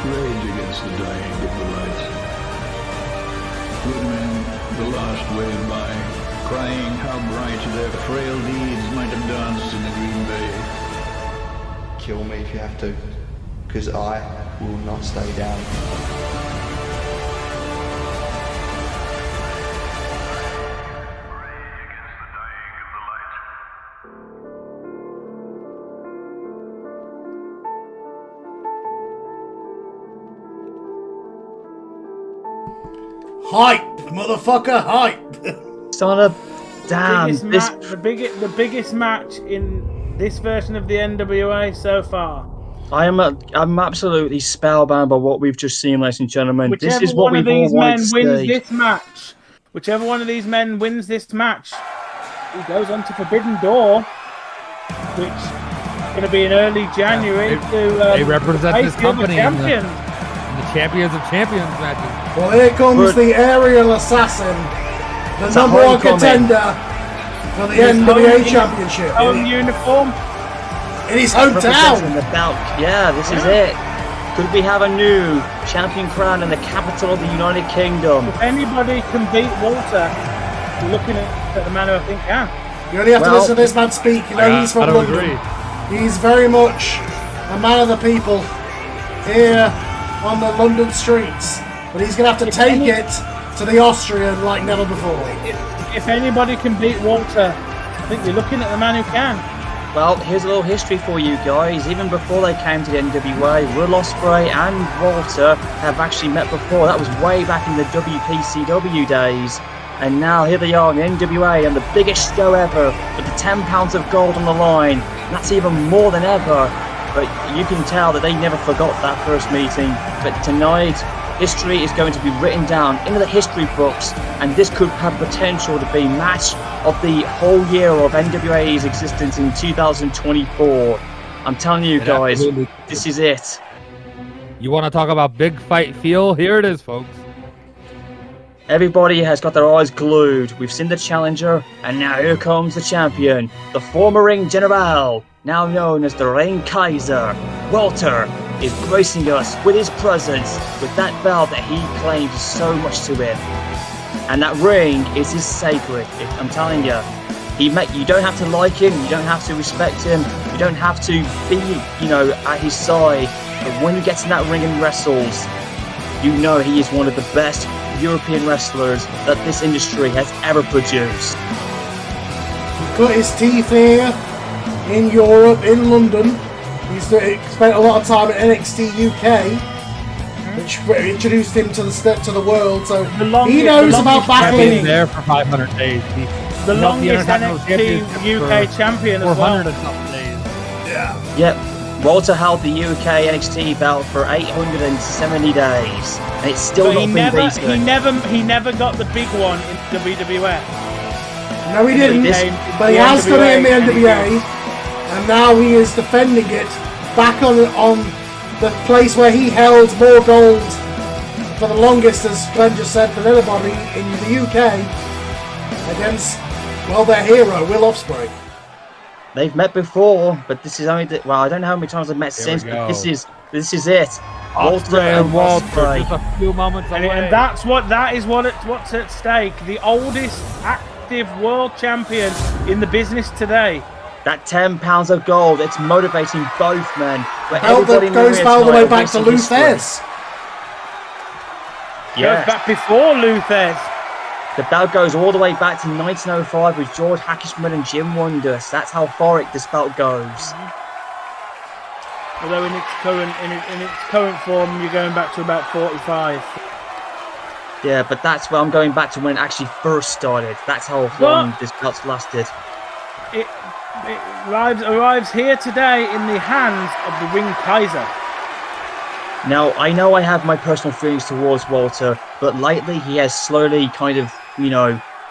Rage against the dying of the light. Good men, the last way by, crying how bright their frail deeds might have danced in the green bay. Kill me if you have to, because I will not stay down. Hype, motherfucker, hype. Son of damn. The biggest match in this version of the NWA so far. I'm absolutely spellbound by what we've just seen, ladies and gentlemen. Whichever this is what one of we've all these men wanted to wins see. this match, whichever one of these men wins this match, he goes on to Forbidden Door, which is going to be in early January. They represent face this the other company in the champions. Champions of Champions matches. Well, here comes the aerial assassin, the number one contender for the NWA Championship. Home uniform. In his hometown. Representing the belt. Yeah, this is it. Could we have a new champion crown in the capital of the United Kingdom? If anybody can beat Walter, you're looking at the man who I think can. You only have to listen to this man speak. You know he's from London. He's very much a man of the people here on the London streets. But he's going to have to take it to the Austrian like never before. If anybody can beat Walter, I think you're looking at the man who can. Well, here's a little history for you guys. Even before they came to the NWA, Will Ospreay and Walter have actually met before. That was way back in the WPCW days. And now here they are in the NWA and the biggest show ever with the £10 of gold on the line. And that's even more than ever. But you can tell that they never forgot that first meeting. But tonight, history is going to be written down into the history books, and this could have potential to be match of the whole year of NWA's existence in 2024. I'm telling you guys, this is it. You want to talk about big fight feel? Here it is, folks. Everybody has got their eyes glued. We've seen the challenger, and now here comes the champion, the former Ring General, now known as the Ring Kaiser. Walter is gracing us with his presence, with that belt that he claims so much to him. And that ring is his sacred. I'm telling you, you don't have to like him, you don't have to respect him, you don't have to be, at his side. But when he gets in that ring and wrestles, you know he is one of the best European wrestlers that this industry has ever produced. He cut his teeth here in Europe, in London. He's spent a lot of time at NXT UK, which introduced him to the world. So he knows about battling. There for 500 days. The longest NXT UK champion as well. 400 and something days. Yeah. Yep. Walter held the UK NXT belt for 870 days, and it's still not been beaten. He never got the big one in WWF. No, he didn't. But he has done it in the NWA, and now he is defending it back on the place where he held more gold for the longest, as Glenn just said, than anybody in the UK against, well, their hero, Will Ospreay. They've met before, but this is only I don't know how many times they've met since, but this is it. Walter and Walter, just a few moments away. And that's what's at stake. The oldest active world champion in the business today. That £10 of gold, it's motivating both men. Belt that goes all the way back to Luthez. Yeah. Goes back before Luthez. The belt goes all the way back to 1905 with George Hackishman and Jim Wonders. That's how far this belt goes. Although in its current form, you're going back to about 45. Yeah, but that's where I'm going back to when it actually first started. That's how long this belt's lasted. It arrives here today in the hands of the Ring Kaiser. Now, I know I have my personal feelings towards Walter, but lately he has slowly kind of,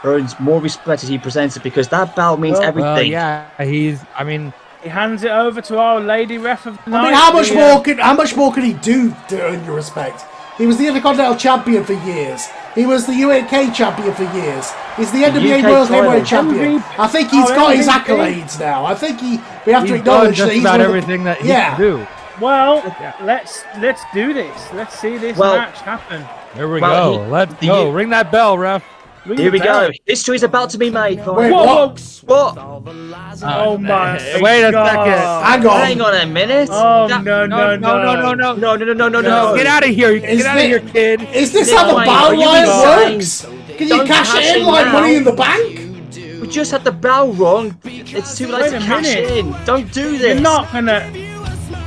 earned more respect as he presents it, because that belt means everything. Well, yeah, he hands it over to our lady ref of the night. I mean, how much more can he do to earn your respect? He was the Intercontinental Champion for years. He was the UK Champion for years. He's the NWA World Heavyweight Champion. I think he's got his accolades now. I think we have to acknowledge that he's about everything that he can do. Well, let's do this. Let's see this match happen. Here we go. Let's go. Ring that bell, ref. Here we go. History's about to be made. Wait, what? What? Oh my! Wait a second. Hang on a minute. Oh no! No! Get out of here! Get out of here, kid! Is this how the battle line works? Can you cash it in like Money in the Bank? We just had the bell rung. It's too late to cash in. Don't do this. You're not gonna.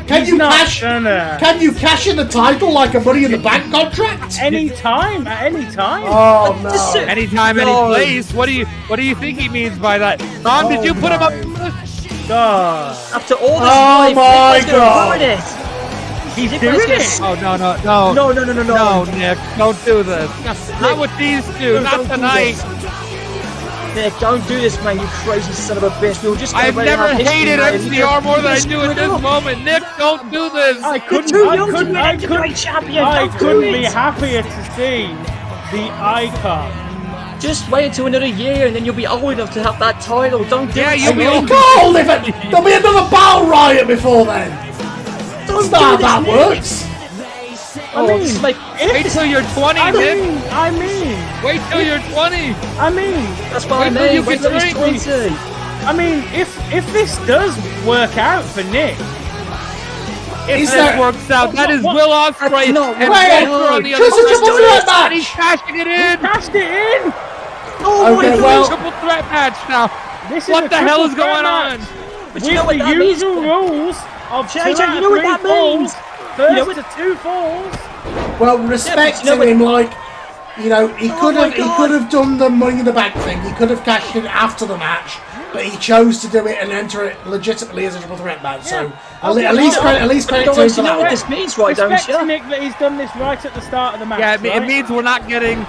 Can you cash in the title like a Money in the Bank contract? At any time. Oh no! Anytime, any place. What do you think he means by that? Tom, did you put him up? God. After all this Oh my God! He's doing it. Oh no! No, Nick, don't do this. Not with these two. Not tonight. Nick, don't do this, man, you crazy son of a bitch. We were just I've never hated MCR more than I do at this moment. Nick, don't do this. I couldn't be happier to see the icon. Just wait until another year and then you'll be old enough to have that title. Don't do it. You'll be old. There'll be another battle riot before then. That's not how that works. Wait till you're 20, Nick. Wait till you're 20. That's what I mean. Wait till he's 20. I mean, if this does work out for Nick, if this works out, that is Will Ospreay and Walter on the other side. He's cashing it in. Cashed it in. Oh okay, my God. Triple threat match now. What the hell is going on? But you know what that means? Usual rules of JJ, you know what that means? First to 2 falls. Well, respect to him, like, you know, he could have done the Money in the Bank thing. He could have cashed in after the match, but he chose to do it and enter it legitimately as a triple threat match. So at least credit to him for that. What this means, right? Don't Respect you? to Nick that he's done this right at the start of the match. Yeah, right? it means we're not getting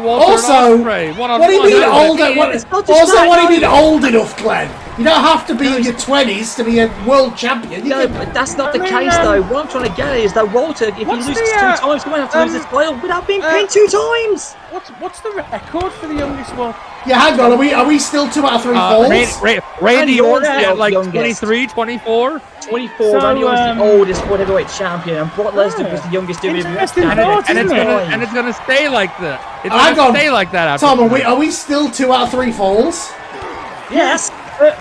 Walter Also, and Ospreay one-on-one. what do you mean old? What do you mean no. old enough, Glenn? You don't have to be in your 20s to be a world champion. No, but that's not the case, though. What I'm trying to get at is that Walter, if he loses 2 times, he might have to lose the title without being pinned 2 times. What's the record for the youngest one? Yeah, hang on. Are we still 2 out of 3 falls? Randy Orton at like youngest. 23, 24? 24. Randy Orton's the oldest world heavyweight champion, and Brock Lesnar was the youngest WWE champion. And it's gonna stay like that. It's Hang gonna on. stay like that after. Tom, are we still 2 out of 3 falls? Yes.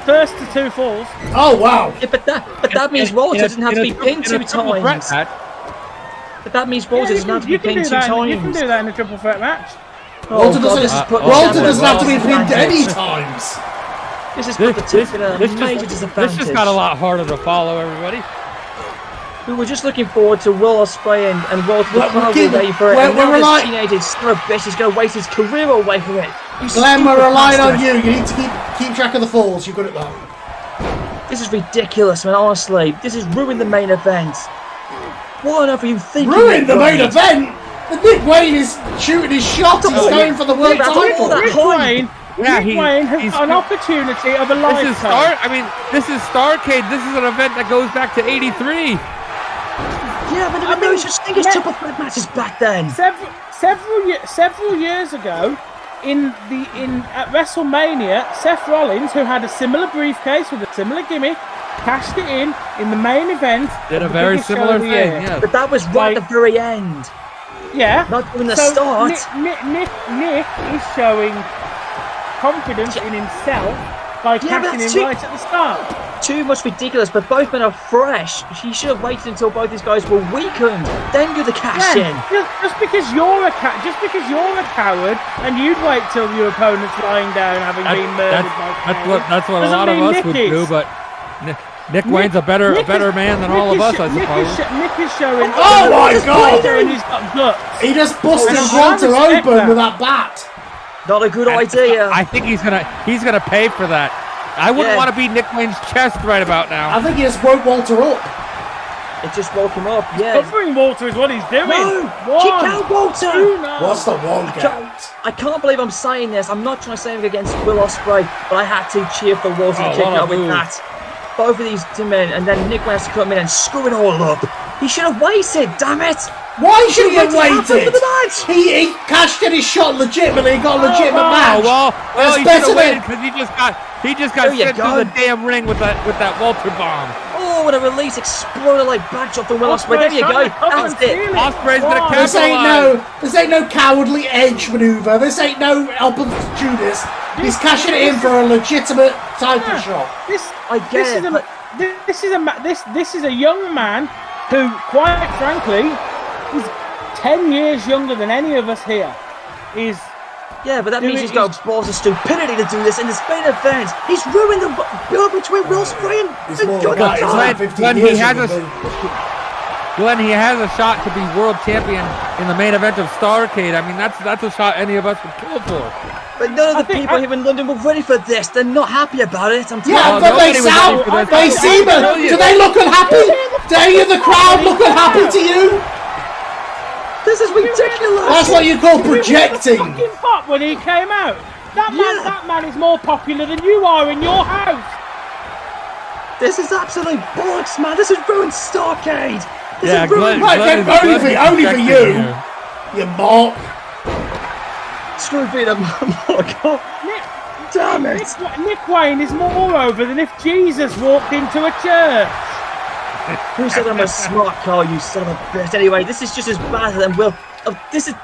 First to 2 falls. Oh wow! Yeah, but that means Walter doesn't have to be pinned 2 times. But that means Walter doesn't have to be pinned 2 times. You can do that in a triple threat match. Walter doesn't have to be pinned any times. This is put the tip in a major disadvantage. This just got a lot harder to follow, everybody. We were just looking forward to Will Ospreay and Walter the crowd will wait for it. We're And now this relying- teenager son of a bitch is going to waste his career away from it. Glenn, we're relying on you. You need to keep track of the falls. You're good at that. This is ridiculous, man. Honestly, this has ruined the main event. What on earth are you thinking? Ruined the main event. The Nick Wayne is shooting his shot. He's going for the world title. Nick Wayne has an opportunity of a lifetime. This is Starrcade. This is an event that goes back to '83. Yeah, but there were no such thing as triple threat matches back then. Several years ago, at WrestleMania, Seth Rollins, who had a similar briefcase with a similar gimmick, cashed it in the main event. Did a very similar thing, yeah. But that was right at the very end. Yeah. Not in the start. Nick is showing confidence in himself by cashing in right at the start. Too much ridiculous, but both men are fresh. He should have waited until both these guys were weakened, then do the cash in. Just because you're a coward and you'd wait till your opponent's lying down having been murdered That's what a lot of us would do, but Nick Wayne's a better man than all of us, I suppose. Nick is showing. Oh my God! And he's got guts. He just busted Walter open with that bat. Not a good idea. I think he's gonna pay for that. I wouldn't want to beat Nick Wayne's chest right about now. I think he just woke Walter up. It just woke him up, yeah. Covering Walter is what he's doing. No! Kick out Walter! What's the one count? I can't believe I'm saying this. I'm not trying to say anything against Will Ospreay, but I had to cheer for Walter to kick out with that. Both of these two men, and then Nick Wayne has to come in and screw it all up. He should have waited, damn it! Why should he have waited? He cashed in his shot legitimately and got a legitimate match. Well, he should have waited because he just got There you sent go. through the damn ring with that Walter bomb. Oh, with a release exploder like backdrop from Will Ospreay. There you go. That's it. Ospreay's gonna This ain't no cowardly edge maneuver. This ain't no opportunist. He's cashing it in for a legitimate title shot. This is a young man who, quite frankly, is 10 years younger than any of us here. Yeah, but that means he's got balls of stupidity to do this in the main event. He's ruined the build between Will Ospreay and Glenn, he has a shot to be world champion in the main event of Starrcade. I mean, that's a shot any of us would kill for. But none of the people here in London were ready for this. They're not happy about it. I'm yeah, but they seem do they look unhappy? Do any of the crowd look unhappy to you? This is ridiculous. That's what you call projecting. Fucking pop when he came out. That man is more popular than you are in your house. This is absolute bollocks, man. This has ruined Starrcade. This is ruined. Only for you. You mark. Screw being a mark. Damn it. Nick Wayne is more over than if Jesus walked into a church. Who said I'm a smart car, you son of a bitch? Anyway, this is just as bad than Will.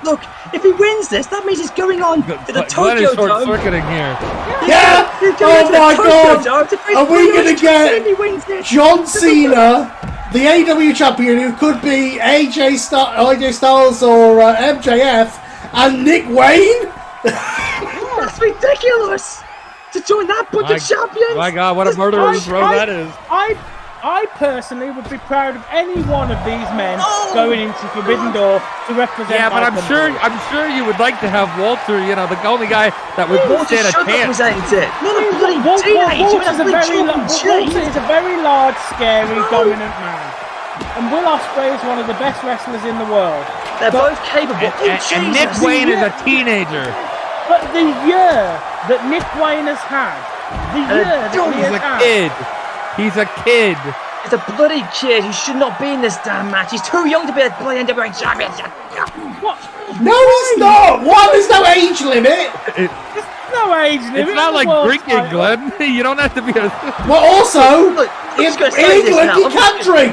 Look, if he wins this, that means he's going on to the Tokyo Dome. Short-circuiting here. Yeah! Oh my god! Are we going to get John Cena, the AEW champion, who could be AJ Styles or MJF, and Nick Wayne? That's ridiculous! To join that bunch of champions! My god, what a murderer's row that is. I personally would be proud of any one of these men going into Forbidden Door to represent. Yeah, but I'm sure you would like to have Walter. You know, the only guy that would stand a chance. Walter is a very large, scary, dominant man, and Will Ospreay is one of the best wrestlers in the world. They're both capable. And Nick Wayne is a teenager. But the year that Nick Wayne has had, He's a kid. He's a bloody kid. He should not be in this damn match. He's too young to be a bloody NWA champion. What? No, he's not. Why? There's no age limit. There's no age limit. It's not like drinking, Glenn. You don't have to be a... Well, also, in England, you can drink.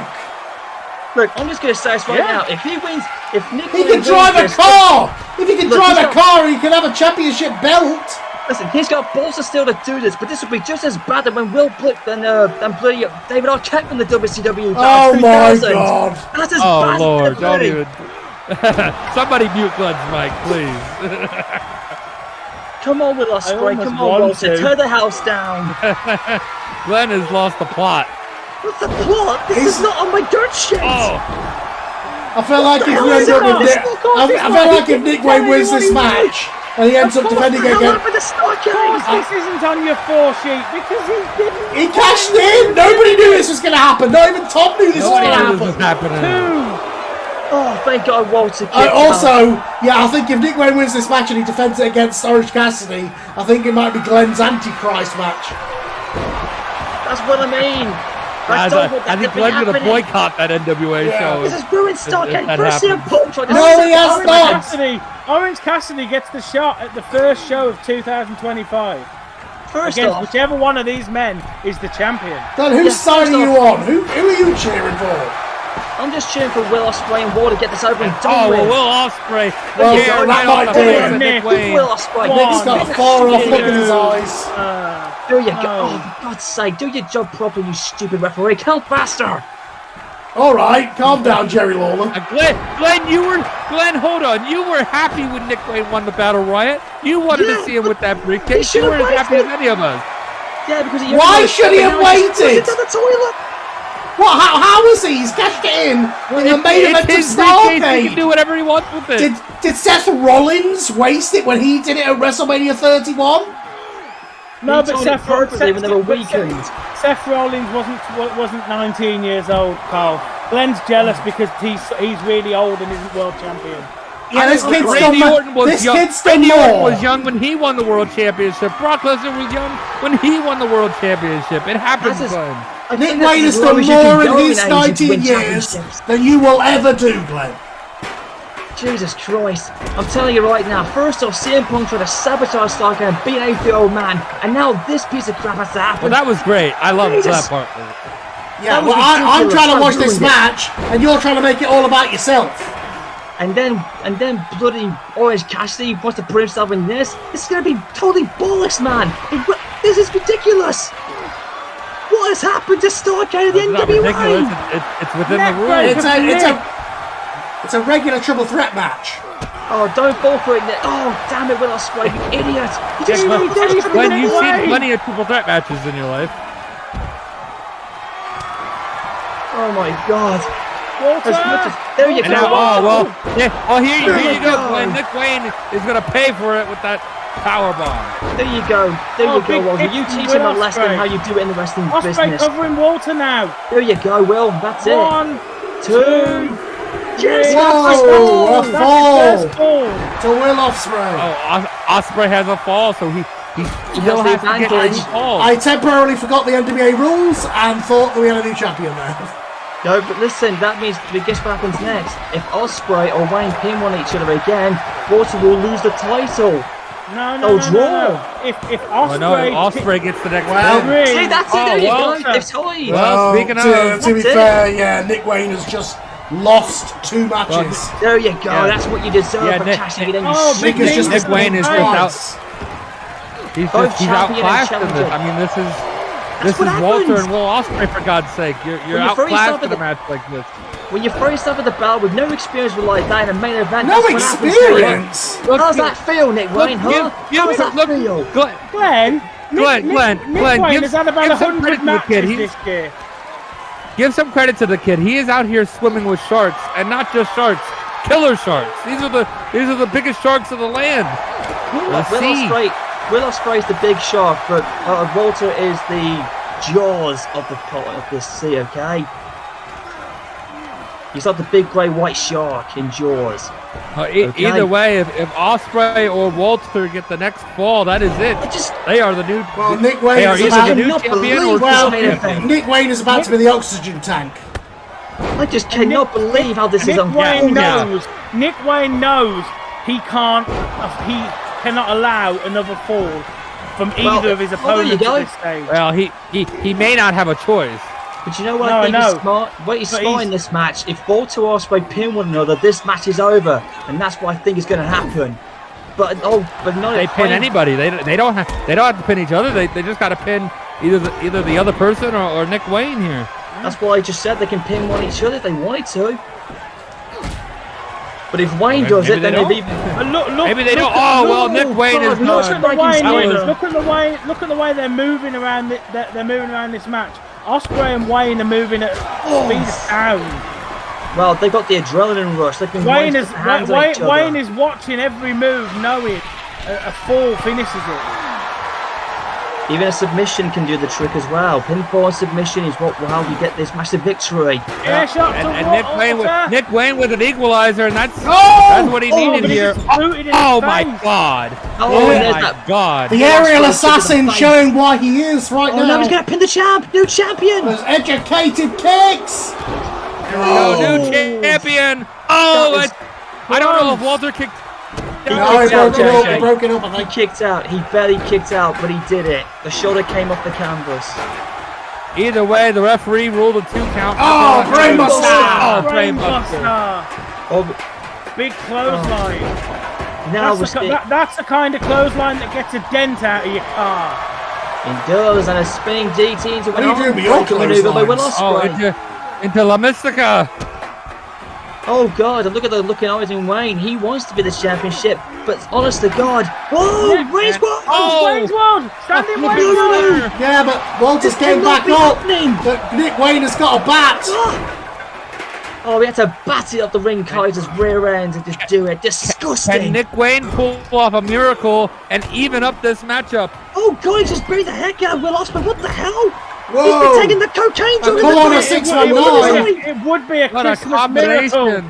Look, I'm just going to say this right now. If he wins, if Nick he can drive a car. If he can drive a car, he can have a championship belt. Listen, he's got balls to still to do this, but this would be just as bad than when Will Blick than bloody David Arquette from the WCW. Oh my god! That's as bad Lord, as don't even. Somebody mute Glenn's mic, please. Come on, Will Ospreay. Come on, Walter. Tear the house down. Glenn has lost the plot. What's the plot? This is not on my dirt sheet. I feel like if Nick Wayne wins this match. And he ends up defending again. Of course, this isn't on your 4 sheet because he didn't. He cashed in. Nobody knew this was going to happen. Not even Tom knew this was going to happen. Oh, thank God, Walter. I think if Nick Wayne wins this match and he defends it against Orange Cassidy, I think it might be Glenn's Antichrist match. That's what I mean. I think Glenn's going to boycott that NWA show. This is ruined Starrcade. First CM Punk tried to he has not. Orange Cassidy gets the shot at the first show of 2025. Against whichever one of these men is the champion. Then whose side are you on? Who are you cheering for? I'm just cheering for Will Ospreay and War to get this over and done with. Will Ospreay. Well, that might do it. Will Ospreay. Nick's got a far off look in his eyes. There you go. Oh, for God's sake, do your job properly, you stupid referee. Count faster. All right, calm down, Jerry Lawler. Glenn, hold on. You were happy when Nick Wayne won the Battle Riot. You wanted to see him with that briefcase. You weren't as happy as any of us. Yeah, because why should he have waited? It's on the toilet. What? How was he? He's cashed it in the main event of Starrcade. He can do whatever he wants with it. Did Seth Rollins waste it when he did it at WrestleMania 31? No, but Seth Rollins wasn't 19 years old, Carl. Glenn's jealous because he's really old and isn't world champion. Yeah, this kid's done more. Randy Orton was young when he won the world championship. Brock Lesnar was young when he won the world championship. It happens, Glenn. Nick Wayne has done more in his 19 years than you will ever do, Glenn. Jesus Christ. I'm telling you right now, first off, CM Punk tried to sabotage Starrcade and beat an 80-year-old man, and now this piece of crap has to happen. Well, that was great. I love that part. Yeah, well, I'm trying to watch this match, and you're trying to make it all about yourself. And then bloody Orange Cassidy wants to put himself in this. This is going to be totally bollocks, man. This is ridiculous. What has happened to Starrcade at the NWA? It's within the rules. It's a regular triple threat match. Oh, don't fall for it, Nick. Oh, damn it, Will Ospreay, you idiot. You just Glenn, you've seen plenty of triple threat matches in your life. Oh my God. Walter! There you go. Here you go, Glenn. Nick Wayne is going to pay for it with that power bomb. There you go. Walter. You teach him a lesson how you do it in the wrestling Ospreay business. covering Walter now. There you go, Will. That's it. 1, 2. Yes! Whoa! A fall to Will Ospreay. Oh, Ospreay has a fall, so he still has to get any falls. I temporarily forgot the NWA rules and thought that we had a new champion there. No, but listen, that means guess what happens next. If Ospreay or Wayne pin one each other again, Walter will lose the title. No. If Ospreay gets the next win. See, that's it. There you go. It's tied. Well, speaking of, to be fair, yeah, Nick Wayne has just lost 2 matches. There you go. Yeah. That's what you deserve for Cassidy. Then Nick Wayne is without. He's outclassed in this. I mean, this is Walter and Will Ospreay, for God's sake. You're outclassed in a match like this. When you throw yourself at the belt with no experience with like that in a main event, no experience. How's that feel, Nick Wayne? How's that feel? Glenn. Nick Wayne has had about 100 matches this year. Give some credit to the kid. He is out here swimming with sharks, and not just sharks, killer sharks. These are the biggest sharks of the land. Will Ospreay's the big shark, but Walter is the jaws of the sea. Okay. He's like the big grey white shark in Jaws. Either way, if Ospreay or Walter get the next fall, that is it. They are the new. Well, Nick Wayne is Nick Wayne is about to be the oxygen tank. I just cannot believe how this is unfolding. Nick Wayne knows he cannot allow another fall from either of his opponents at this stage. Well, he may not have a choice. But you know what I think is smart? What is smart in this match? If Walter or Ospreay pin one another, this match is over, and that's what I think is going to happen. But not they pin anybody. They don't have to pin each other. They just got to pin either the other person or Nick Wayne here. That's what I just said. They can pin one each other if they wanted to. But if Wayne does it, then maybe maybe they don't. Oh well, Nick Wayne is look at the way they're moving around. They're moving around this match. Ospreay and Wayne are moving at speed of sound. Well, they've got the adrenaline rush. Wayne is watching every move, knowing a fall finishes it. Even a submission can do the trick as well. Pinfall and submission is how you get this massive victory. Yeah, and Nick Wayne with an equalizer, and that's what he needed here. Oh my God! Oh my God! The aerial assassin showing why he is right now. Oh no, he's gonna pin the new champion. Those educated kicks. New champion. Oh, I don't know if Walter kicked. No, he broke it up. I think. He kicked out. He barely kicked out, but he did it. The shoulder came off the canvas. Either way, the referee ruled a 2 count. Oh, brainbuster! Brainbuster! Big clothesline. Now that's the kind of clothesline that gets a dent out of your car. It does, and a spinning DT into an maneuver by Will Ospreay. Into La Mystica. Oh God, and look at the looking eyes in Wayne. He wants to be the championship, but honest to God. Whoa, Wayne's won! Wayne's won! Standing Wayne's won! Yeah, but Walter's getting back up. But Nick Wayne has got a bat. Oh, we had to bat it up the Ring Kaiser's rear end and just do it. Disgusting. Can Nick Wayne pull off a miracle and even up this matchup? Oh God, he just beat the heck out of Will Ospreay. What the hell? Whoa. He's been taking the cocaine during the night. It would be a what Christmas a miracle.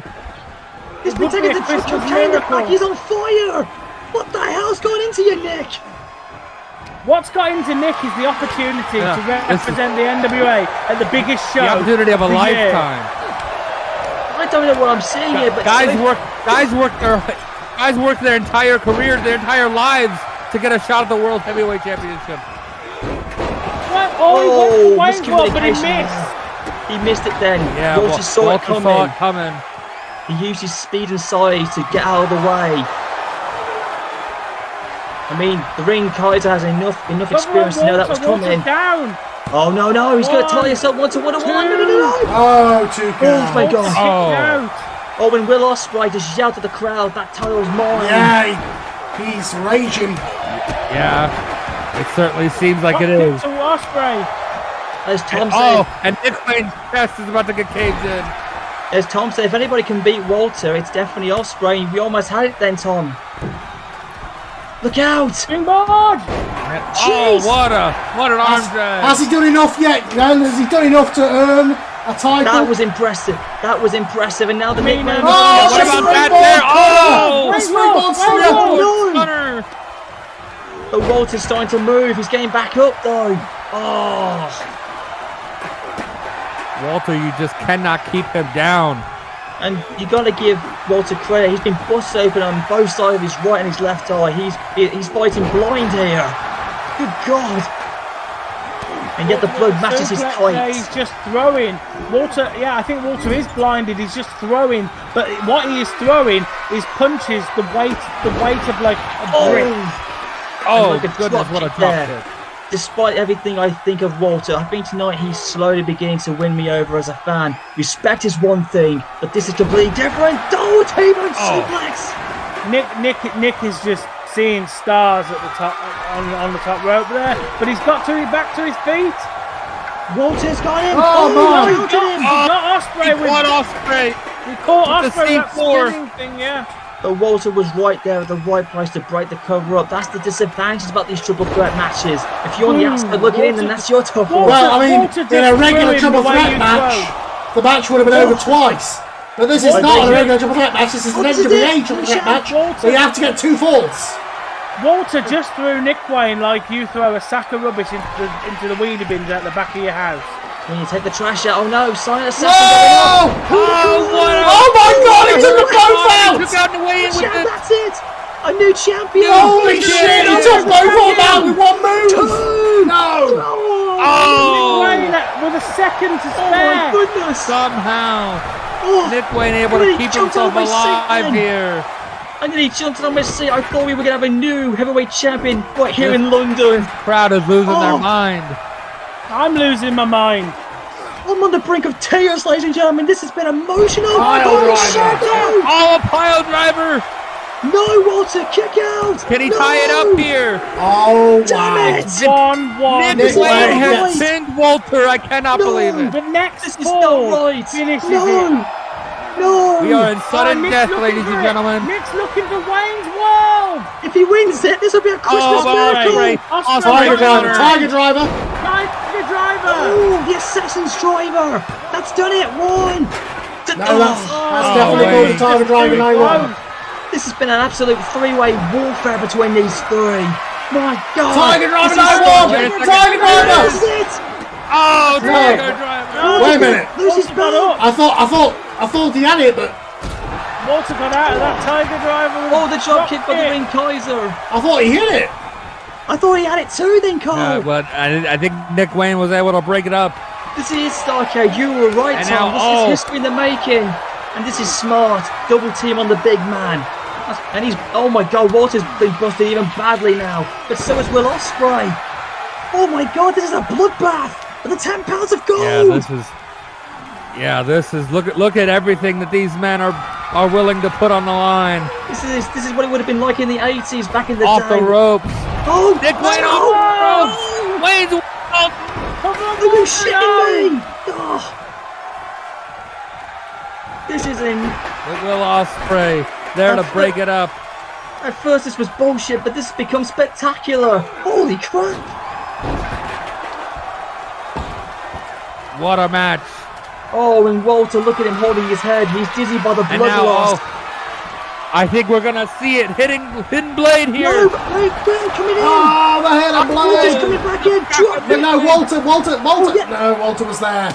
He's been taking the cocaine back. He's on fire. What the hell's going into you, Nick? What's got into Nick is the opportunity to represent the NWA at the biggest show. The opportunity of a lifetime. I don't know what I'm seeing here, but guys work their entire careers, their entire lives to get a shot at the World Heavyweight Championship. What? Oh, he went for Wayne's one, but he missed. He missed it then. Yeah, Walter saw it coming. He used his speed and size to get out of the way. I mean, the Ring Kaiser has enough experience to know that was coming. Down. Oh no, he's going to tie us up 1-1-1. No. Oh, 2 count. Oh my God. Oh, and Will Ospreay just yelled at the crowd, that title's mine. Yeah, he's raging. Yeah, it certainly seems like it is. To Ospreay. As Tom said. And Nick Wayne's chest is about to get caved in. As Tom said, if anybody can beat Walter, it's definitely Ospreay. We almost had it then, Tom. Look out! Springboard! Oh, what an arm drag! Has he done enough yet? Has he done enough to earn a title? That was impressive. And now the Nick Wayne. What about that there? Oh! Springboard! But Walter's starting to move. He's getting back up though. Oh! Walter, you just cannot keep him down. And you got to give Walter credit. He's been bust open on both sides of his right and his left eye. He's fighting blind here. Good God! And yet the blood matches his tights. He's just throwing. Walter, I think Walter is blinded. He's just throwing, but what he is throwing is punches the weight of like a brick. Oh, like goodness! What a drop kick. Despite everything I think of Walter, I think tonight he's slowly beginning to win me over as a fan. Respect is one thing, but this is completely different. Oh, table suplex! Nick is just seeing stars at the top on the top rope there, but he's got to be back to his feet. Walter's got him. He got Ospreay. He caught Ospreay. He caught Ospreay with that C4. spinning thing, yeah. But Walter was right there at the right price to break the cover up. That's the disadvantage about these triple threat matches. If you're on the outside looking in, then that's your tough one. Well, I mean, in a regular triple threat match, the match would have been over twice. But this is not a regular triple threat match. This is an NWA triple threat match. So you have to get 2 falls. Walter just threw Nick Wayne like you throw a sack of rubbish into the wheelie bins at the back of your house. When you take the trash out, oh no, silent assassin Whoa! Oh my God, he took them both out! Took out the way in with it. That's it! A new champion! Holy shit, he took both of them out with 1 move! No! Oh! Nick Wayne with a second to spare! Oh my goodness! Somehow, Nick Wayne able to keep himself alive here. And then he jumped on my seat. I thought we were going to have a new heavyweight champion right here in London. Crowd is losing their mind. I'm losing my mind. I'm on the brink of tears, ladies and gentlemen. This has been emotional. Pile driver. No, Walter, kick out. Can he tie it up here? Oh, damn it. 1-1. Nick Wayne has pinned Walter. I cannot believe it. The next this is not right. Finishes it. No. We are in sudden death, ladies and gentlemen. Nick's looking for Wayne's world. If he wins it, this will be a Christmas miracle. Tiger driver. Oh, the assassin's driver. That's done it. 1. No, that's definitely going to Tiger driver 9-1. This has been an absolute 3-way warfare between these 3. My God. Tiger driver 9-1. Tiger driver. This is it. Oh, Tiger driver. Wait a minute. Lose his belt. I thought he had it, but Walter got out of that Tiger driver. Oh, the drop kick by the Ring Kaiser. I thought he hit it. I thought he had it too then, Carl. But I think Nick Wayne was able to break it up. This is Starrcade. You were right, And Tom. now, This is history in the making. And this is smart. Double team on the big man. And he's... Oh my God, Walter's been busted even badly now. But so is Will Ospreay. Oh my God, this is a bloodbath. For the 10 pounds of gold. This is look at everything that these men are willing to put on the line. This is what it would have been like in the 80s, back in the Off day. the ropes. Oh, Nick Wayne off the ropes. Wayne's Are you shitting me? Oh. This is in. With Will Ospreay there to break it up. At first this was bullshit, but this has become spectacular. Holy crap. What a match. Oh, and Walter, look at him holding his head. He's dizzy by the blood loss. I think we're going to see it hitting Hidden Blade here. No, Blade coming in. Oh, the Hidden Blade. Walter's coming back in. No, Walter. No, Walter was there.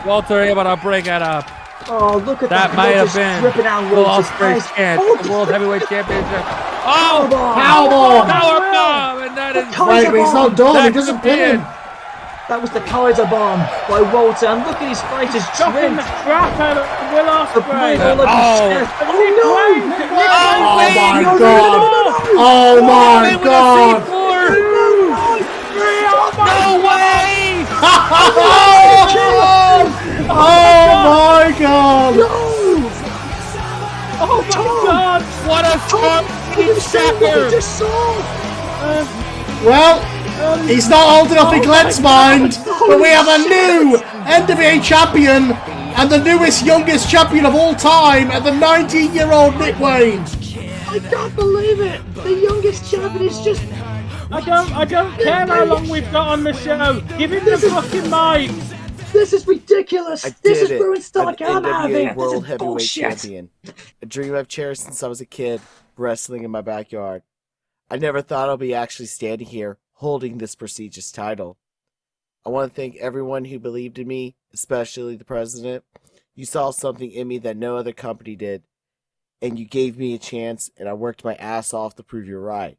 Walter able to break it up. Oh, look at that. That might have been Will Ospreay's chance at the World Heavyweight Championship. Oh, Powerbomb. Powerbomb. And that is... Wait, but he's not done. He doesn't pin him. That was the Kaiser bomb by Walter, and look at his face, it's Chopping trimmed. the crap out of Will Ospreay. The blood all over his chest. Oh my god! No way! Oh my god! Oh my god! What a shocker! Well, he's not old enough in Glenn's mind, but we have a new NWA champion and the newest, youngest champion of all time, and the 19-year-old Nick Wayne. I can't believe it! The youngest champion is just... I don't care how long we've got on the show. Give him the fucking mic. This is ridiculous! This has ruined I'm Starkz out of here! NWA World This is Heavyweight bullshit. Champion. A dream I've cherished since I was a kid, wrestling in my backyard. I never thought I'll be actually standing here, holding this prestigious title. I want to thank everyone who believed in me, especially the president. You saw something in me that no other company did, and you gave me a chance, and I worked my ass off to prove you're right.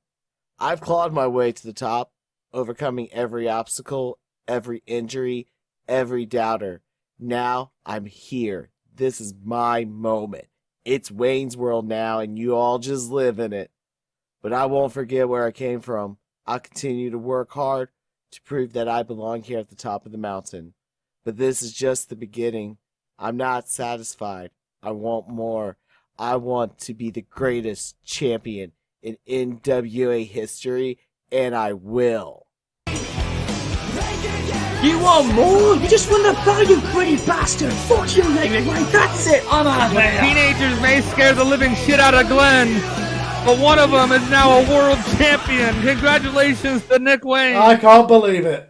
I've clawed my way to the top, overcoming every obstacle, every injury, every doubter. Now I'm here. This is my moment. It's Wayne's World now, and you all just live in it. But I won't forget where I came from. I'll continue to work hard to prove that I belong here at the top of the mountain. But this is just the beginning. I'm not satisfied. I want more. I want to be the greatest champion in NWA history, and I will. You want more? You just want to buy, you pretty bastard! Fuck you, Nick Wayne! That's it! I'm out of here! Teenagers may scare the living shit out of Glenn, but one of them is now a world champion. Congratulations to Nick Wayne. I can't believe it.